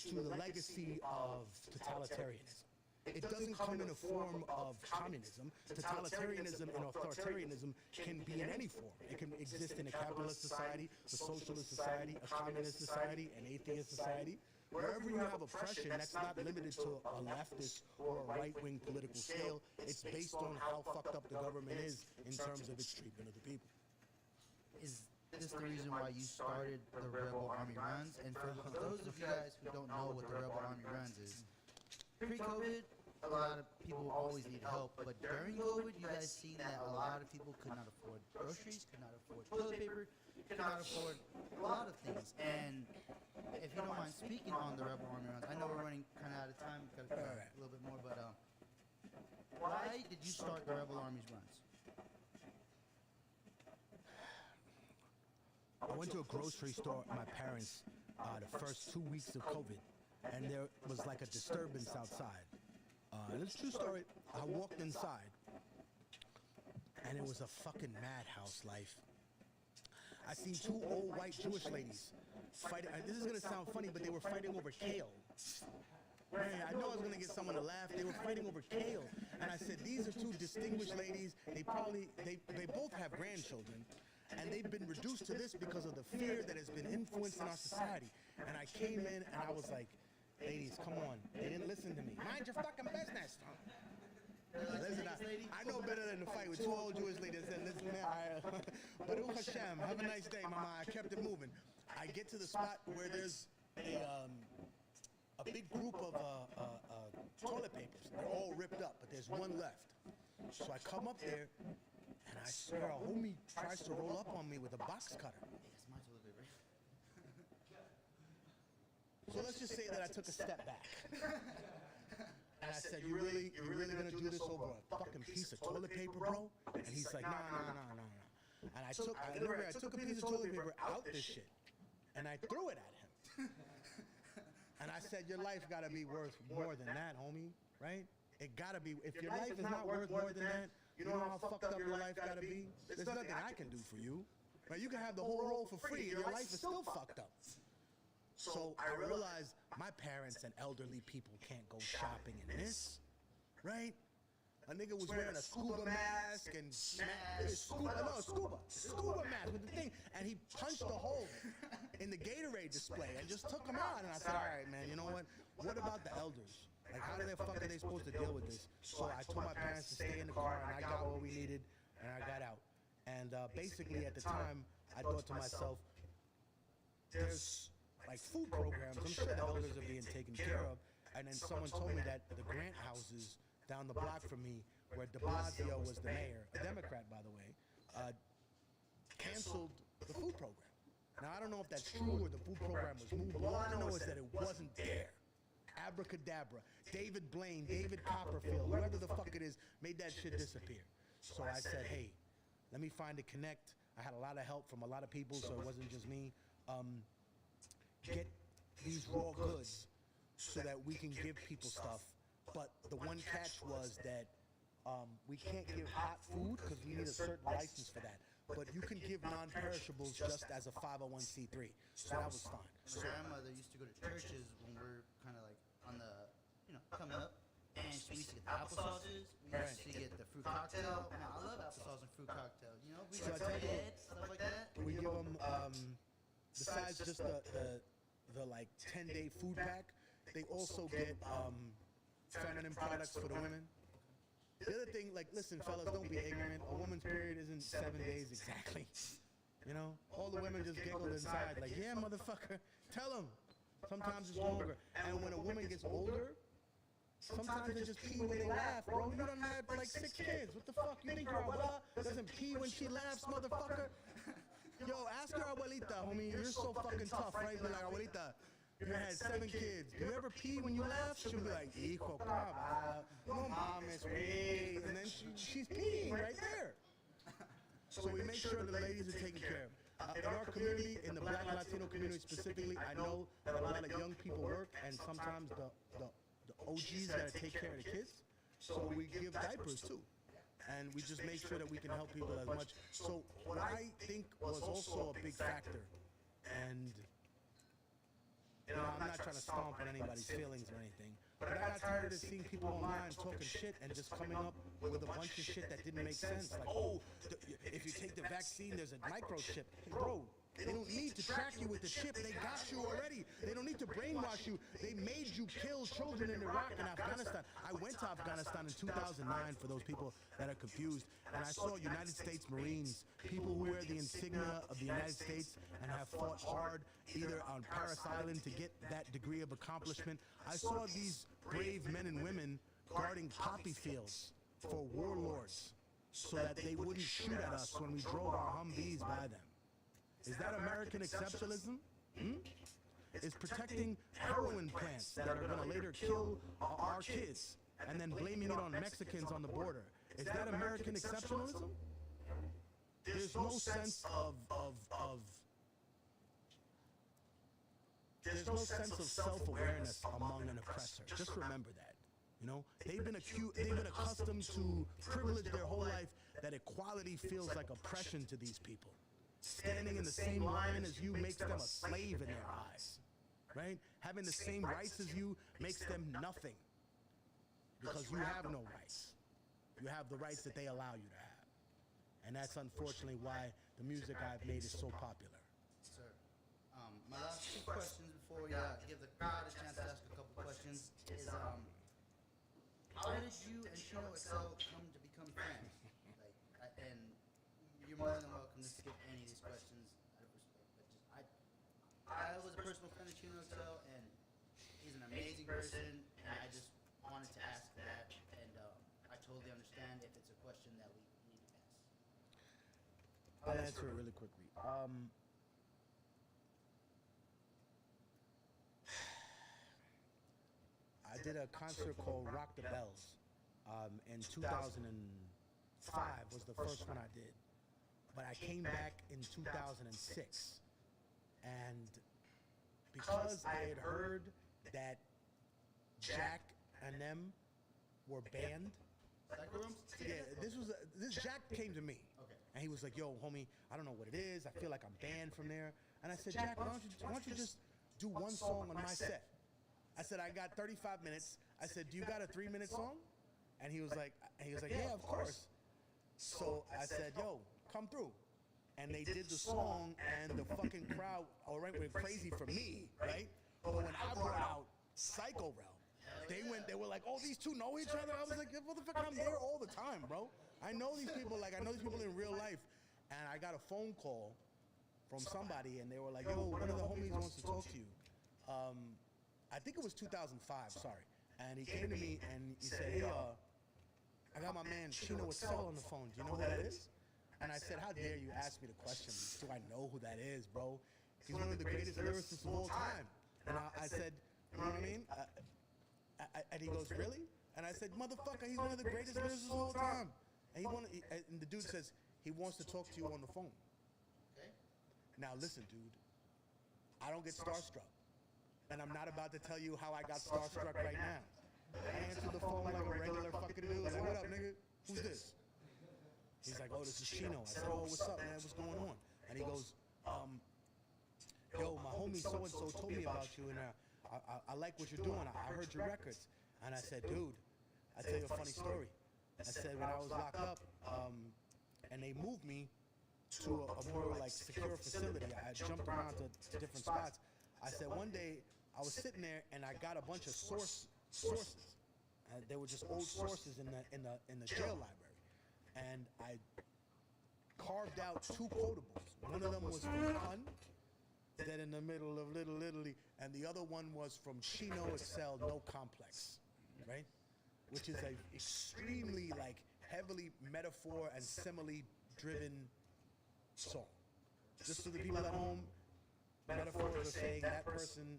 to the legacy of totalitarianism. It doesn't come in a form of communism. Totalitarianism and authoritarianism can be in any form. It can exist in a capitalist society, a socialist society, a communist society, an atheist society. Wherever you have oppression, that's not limited to a leftist or a right-wing political scale. It's based on how fucked up the government is in terms of its treatment of the people. Is this the reason why you started the Rebel Army Runs? And for those of you guys who don't know what the Rebel Army Runs is, pre-COVID, a lot of people always need help, but during COVID, you guys seen that a lot of people could not afford groceries, could not afford toilet paper, could not afford a lot of things. And if you don't mind speaking on the Rebel Army Runs, I know we're running kind of out of time, got a little bit more, but why did you start the Rebel Army's Runs? I went to a grocery store with my parents the first 2 weeks of COVID, and there was like a disturbance outside. And it's a true story. I walked inside, and it was a fucking madhouse life. I seen two old white Jewish ladies fighting. This is gonna sound funny, but they were fighting over kale. Man, I know I was gonna get someone to laugh. They were fighting over kale, and I said, "These are two distinguished ladies. They both have grandchildren, and they've been reduced to this because of the fear that has been influenced in our society." And I came in, and I was like, "Ladies, come on." They didn't listen to me. Mind your fucking business. Listen, I know better than to fight with two old Jewish ladies. And listen, man, Baruch Hashem, have a nice day, mama. I kept it moving. I get to the spot where there's a big group of toilet papers. They're all ripped up, but there's one left. So I come up there, and I swear a homie tries to roll up on me with a box cutter. Hey, that's my toilet paper. So let's just say that I took a step back. And I said, you really gonna do this over a fucking piece of toilet paper, bro? And he's like, no. And I took a piece of toilet paper out this shit, and I threw it at him. And I said, your life gotta be worth more than that, homie, right? It gotta be. If your life is not worth more than that, you know how fucked up your life gotta be? There's nothing I can do for you. Right? You can have the whole roll for free, and your life is still fucked up. So I realized my parents and elderly people can't go shopping in this, right? A nigga was wearing a scuba mask and scuba mask with the thing, and he punched a hole in the Gatorade display and just took them out. And I said, all right, man, you know what? What about the elders? Like, how the fuck are they supposed to deal with this? So I told my parents to stay in the car, and I got what we needed, and I got out. And basically, at the time, I thought to myself, there's like food programs, I'm sure the elders are being taken care of. And then someone told me that the Grant houses down the block from me, where de Blasio was the mayor, a Democrat by the way, canceled the food program. Now I don't know if that's true or the food program was moved, but all I know is that it wasn't there. Abracadabra, David Blaine, David Copperfield, whoever the fuck it is, made that shit disappear. So I said, hey, let me find a connect. I had a lot of help from a lot of people, so it wasn't just me. Get these raw goods so that we can give people stuff. But the one catch was that we can't give hot food because we need a certain license for that. But you can give non-perishables just as a 501c3. So that was fine. My grandmother used to go to churches when we're kind of like on the, coming up. And we used to get the applesauces. We used to get the fruit cocktail. Now, I love applesauce and fruit cocktail. We get bread, stuff like that. We give them, besides just the like 10-day food pack, they also get feminine products for the women. The other thing, like, listen, fellas, don't be ignorant. A woman's period isn't 7 days exactly. All the women just giggled inside, like, yeah, motherfucker, tell them. Sometimes it's longer. And when a woman gets older, sometimes they just pee when they laugh, bro. You done had like 6 kids. What the fuck? You think your abuela doesn't pee when she laughs, motherfucker? Yo, ask your abuelita, homie. You're so fucking tough, right? Be like, abuelita, you had 7 kids. Do you ever pee when you laugh? She'll be like, hijo, cabal. No mames, güey. And then she's peeing right there. So we make sure the ladies are taken care of. In our community, in the Black and Latino community specifically, I know that a lot of young people work, and sometimes the OGs gotta take care of the kids. So we give diapers too. And we just make sure that we can help people as much. So what I think was also a big factor, and I'm not trying to stomp on anybody's feelings or anything, but I got tired of seeing people online talking shit and just coming up with a bunch of shit that didn't make sense. Like, if you take the vaccine, there's a microchip. Hey, bro, They don't need to track you with the chip. They got you already. They don't need to brainwash you. They made you kill children in Iraq and Afghanistan. I went to Afghanistan in 2009 for those people that are confused. And I saw United States Marines, people who wear the insignia of the United States and have fought hard either on Paris Island to get that degree of accomplishment. I saw these brave men and women guarding poppy fields for warlords so that they wouldn't shoot at us when we drove our Humvees by them. Is that American exceptionalism? Is protecting heroin plants that are going to later kill our kids and then blaming it on Mexicans on the border? Is that American exceptionalism? There's no sense of there's no sense of self-awareness among an oppressor. Just remember that. You know, they've been accustomed to privilege their whole life that equality feels like oppression to these people. Standing in the same line as you makes them a slave in their eyes, right? Having the same rights as you makes them nothing because you have no rights. You have the rights that they allow you to have. And that's unfortunately why the music I've made is so popular. Sir, my last two questions before we give the crowd a chance to ask a couple questions is, how did you and Chino Excel come to become friends? And you're more than welcome to skip any of these questions out of respect. But I was a personal friend of Chino Excel, and he's an amazing person, and I just wanted to ask that, and I totally understand if it's a question that we need to ask. I'll answer it really quickly. I did a concert called Rock the Bells in 2005 was the first one I did. But I came back in 2006. And because I had heard that Jack and them were banned, yeah, this Jack came to me. Okay. And he was like, yo, homie, I don't know what it is. I feel like I'm banned from there. And I said, Jack, why don't you just do one song on my set? I said, I got 35 minutes. I said, do you got a 3-minute song? And he was like, yeah, of course. So I said, yo, come through. And they did the song, and the fucking crowd went crazy for me, right? But when I brought out Psycho Realm, they were like, oh, these two know each other? I was like, motherfucker, I'm there all the time, bro. I know these people in real life. And I got a phone call from somebody, and they were like, yo, one of the homies wants to talk to you. I think it was 2005, sorry. And he came to me, and he said, hey, I got my man Chino Excel on the phone. Do you know who that is? And I said, how dare you ask me the question? Do I know who that is, bro? He's one of the greatest lyricists of all time. And I said, you know what I mean? And he goes, really? And I said, motherfucker, he's one of the greatest lyricists of all time. And the dude says, he wants to talk to you on the phone. Okay. Now listen, dude, I don't get starstruck. And I'm not about to tell you how I got starstruck right now. I answered the phone like a regular fucking dude. Like, what up, nigga? Who's this? He's like, oh, this is Chino. I said, oh, what's up, man? What's going on? And he goes, yo, my homie so-and-so told me about you, and I like what you're doing. I heard your records. And I said, dude, I'll tell you a funny story. I said, when I was locked up, and they moved me to a more, like, secure facility. I jumped around to different spots. I said, one day, I was sitting there, and I got a bunch of sources. They were just old sources in the jail library. And I carved out 2 quotables. One of them was from Hun, Dead in the Middle of Little Italy, and the other one was from Chino Excel, No Complex, right? Which is a extremely, like, heavily metaphor and simile-driven song. Just so the people at home, metaphors are saying that person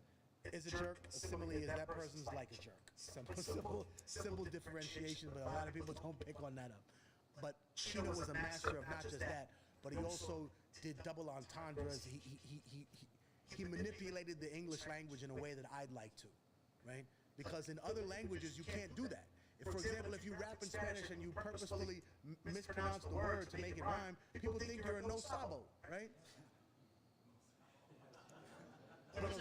is a jerk. A simile is that person's like a jerk. Simple differentiation, but a lot of people don't pick on that up. But Chino was a master of not just that, but he also did double entendres. He manipulated the English language in a way that I'd like to, right? Because in other languages, you can't do that. If, for example, if you rap in Spanish and you purposefully mispronounce the word to make it rhyme, people think you're a no sabo, right? But if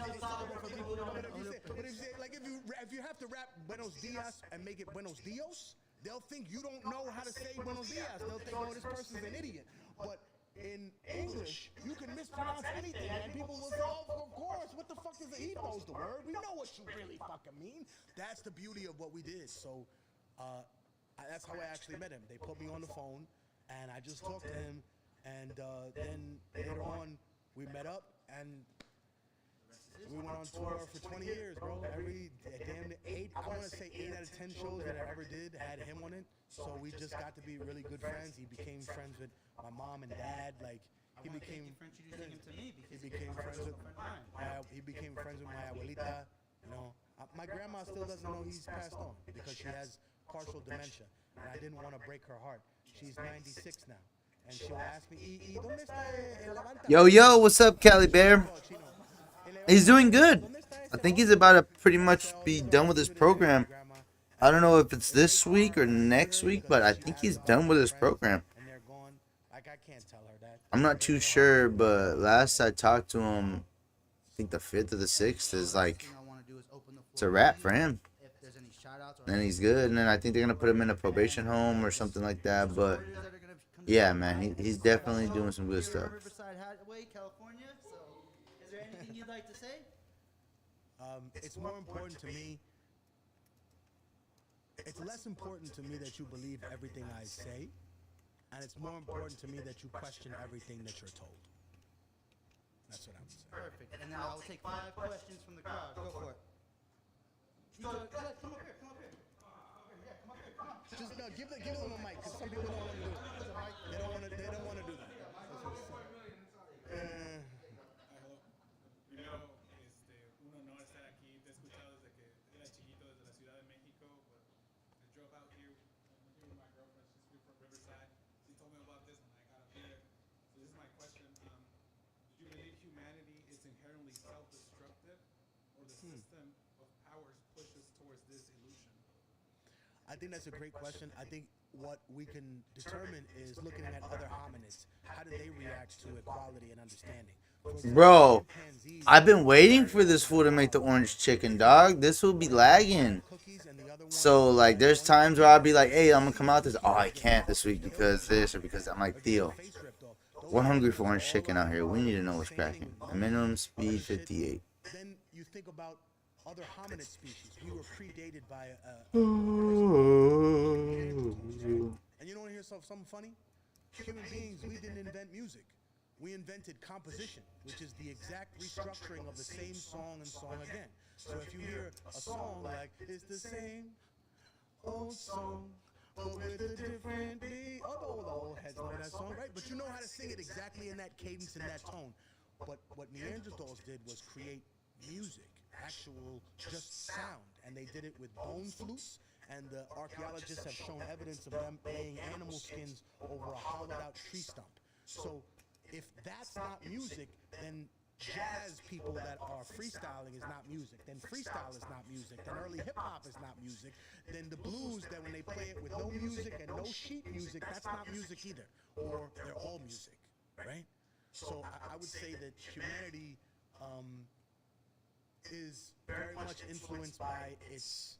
you have to rap Buenos Dias and make it Buenos Dios, they'll think you don't know how to say Buenos Dias. They'll think, oh, this person's an idiot. But in English, you can mispronounce anything, and people will say, "Oh, of course. What the fuck is the he knows the word? We know what you really fucking mean." That's the beauty of what we did. So, that's how I actually met him. They put me on the phone, and I just talked to him, and then later on, we met up, and we went on tour for 20 years, bro. Every damn 8, I want to say 8 out of 10 shows that I ever did had him on it. So we just got to be really good friends. He became friends with my mom and dad. Like he became friends with my abuelita. You know, my grandma still doesn't know he's passed on because she has partial dementia, and I didn't want to break her heart. She's 96 now, and she'll ask me, "¿Y dónde está el levanta?" Yo, what's up, Cali Bear? He's doing good. I think he's about to pretty much be done with his program. I don't know if it's this week or next week, but I think he's done with his program. I'm not too sure, but last I talked to him, I think the 5th or the 6th is like, it's a wrap for him. And he's good, and then I think they're going to put him in a probation home or something like that, but yeah, man, he's definitely doing some good stuff. You'd like to say? It's more important to me. It's less important to me that you believe everything I say, and it's more important to me that you question everything that you're told. That's what I would say. Perfect. And then I'll take 5 questions from the crowd. Go for it. Come up here. Come up here. Yeah, come up here. Come on. Just no, give them a mic, because some people don't want to do it. They don't want to do that. I think that's a great question. I think what we can determine is looking at other hominids. How do they react to equality and understanding? Bro, I've been waiting for this fool to make the orange chicken, dog. This will be lagging. So, like, there's times where I'll be like, hey, I'm going to come out this. Oh, I can't this week because this or because I'm like, Theo, we're hungry for orange chicken out here. We need to know what's cracking. The minimum speed 58. Then you think about other hominid species. We were predated by and you don't want to hear something funny? Human beings, we didn't invent music. We invented composition, which is the exact restructuring of the same song and song again. So if you hear a song like, it's the same old song, but with a different beat. Although the old heads know that song, right? But you know how to sing it exactly in that cadence and that tone. But what Neanderthals did was create music, actual just sound. And they did it with bone flutes. And the archaeologists have shown evidence of them laying animal skins over a hollowed out tree stump. So if that's not music, then jazz people that are freestyling is not music. Then freestyle is not music. Then early hip hop is not music. Then the blues, that when they play it with no music and no sheet music, that's not music either. Or they're all music, right? So I would say that humanity is very much influenced by its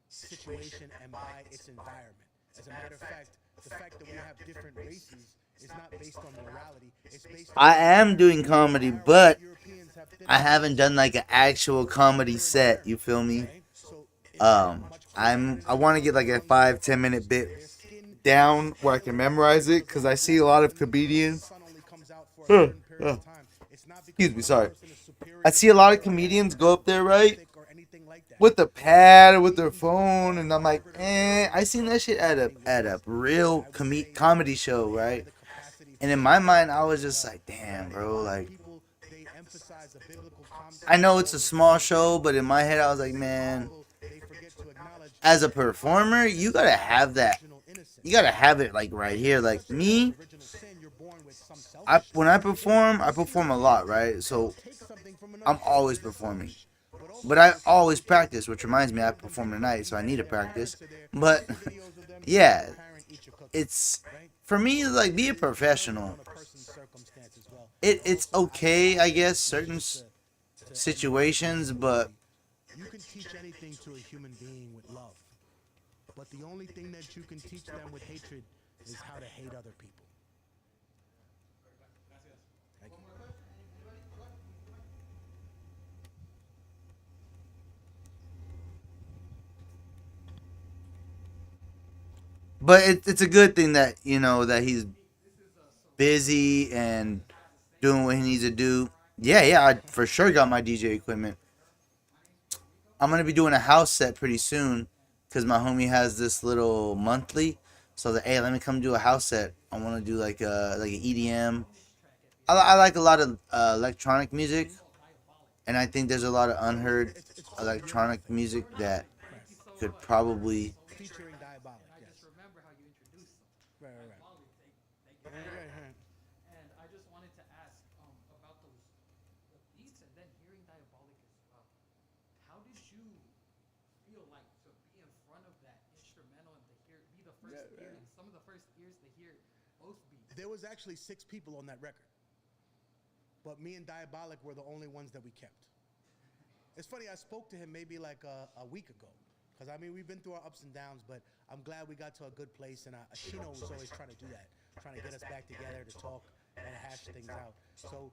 situation and by its environment. As a matter of fact, the fact that we have different races is not based on morality. It's based on I am doing comedy, but I haven't done like an actual comedy set. You feel me? I want to get like a 5-10 minute bit down where I can memorize it because I see a lot of comedians. Excuse me, sorry. I see a lot of comedians go up there, right? With the pad or with their phone, and I'm like, I seen that shit at a real comedy show, right? And in my mind, I was just like, damn, bro, like, I know it's a small show, but in my head, I was like, man, as a performer, you gotta have that. You gotta have it, like, right here. Like, me, when I perform a lot, right? So, I'm always performing. But I always practice, which reminds me I perform tonight, so I need to practice. But, yeah, it's, for me, like, be a professional. It's okay, I guess, certain situations, but you can teach anything to a human being with love. But the only thing that you can teach them with hatred is how to hate other people. But it's a good thing that that he's busy and doing what he needs to do. Yeah, I for sure got my DJ equipment. I'm gonna be doing a house set pretty soon because my homie has this little monthly. So that hey, let me come do a house set. I want to do like an EDM. I like a lot of electronic music, and I think there's a lot of unheard It's electronic music that right. could probably. Featuring Diabolic. Yes. remember how you introduced them. Right. Right. And I just wanted to ask about those the beats and then hearing Diabolic as well. How did you feel like to be in front of that instrumental and to hear be the first ear, some of the first ears to hear both beats? There was actually 6 people on that record, but me and Diabolic were the only ones that we kept. It's funny. I spoke to him maybe like a week ago. Because, I mean, we've been through our ups and downs, but I'm glad we got to a good place. And Chino was always trying to do that, trying to get us back together to talk and hash things out. So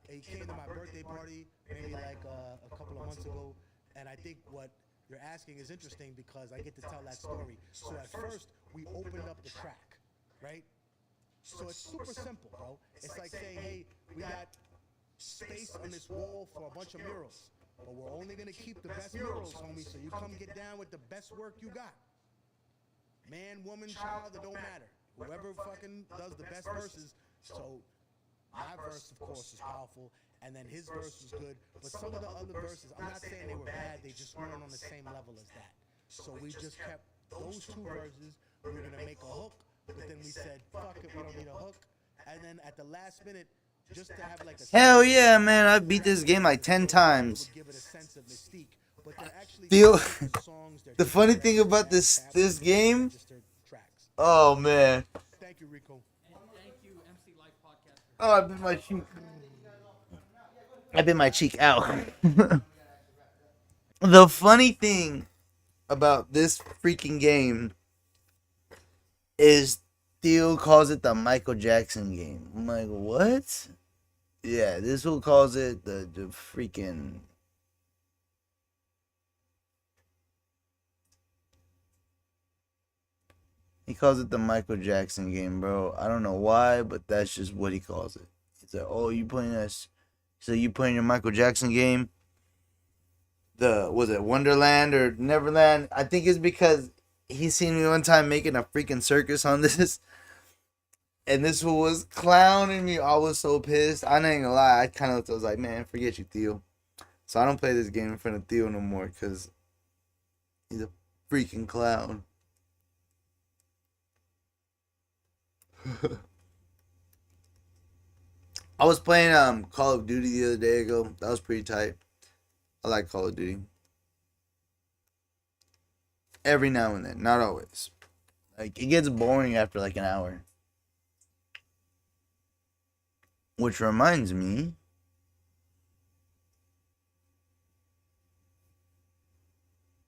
he came to my birthday party maybe like a couple of months ago. And I think what you're asking is interesting because I get to tell that story. So at first, we opened up the track, right? So it's super simple, bro. It's like saying, hey, we got space on this wall for a bunch of murals. But we're only going to keep the best murals, homie, so you come get down with the best work you got. Man, woman, child, it don't matter. Whoever fucking does the best verses. So my verse, of course, is powerful, and then his verse was good. But some of the other verses, I'm not saying they were bad, they just weren't on the same level as that. So we just kept those 2 verses. We were going to make a hook, but then we said, fuck it, we don't need a hook. And then at the last minute, just to have like a Hell yeah, man! I beat this game like 10 times. give it a sense of mystique, but they're actually Feel songs, they're the funny thing about this game. registered tracks. Oh man! Thank you, Rico. And thank you, MC Life Podcast. Oh, I bit my cheek. I bit my cheek out. The funny thing about this freaking game is Theo calls it the Michael Jackson game. I'm like, what? Yeah, this will calls it the freaking. He calls it the Michael Jackson game, bro. I don't know why, but that's just what he calls it. He's like, oh, you playing this? So you playing your Michael Jackson game? Was it Wonderland or Neverland? I think it's because he seen me one time making a freaking circus on this. And this one was clowning me. I was so pissed. I ain't gonna lie. I kind of was like, man, forget you, Theo. So I don't play this game in front of Theo no more because he's a freaking clown. I was playing Call of Duty the other day ago. That was pretty tight. I like Call of Duty. Every now and then, not always. Like it gets boring after like an hour. Which reminds me,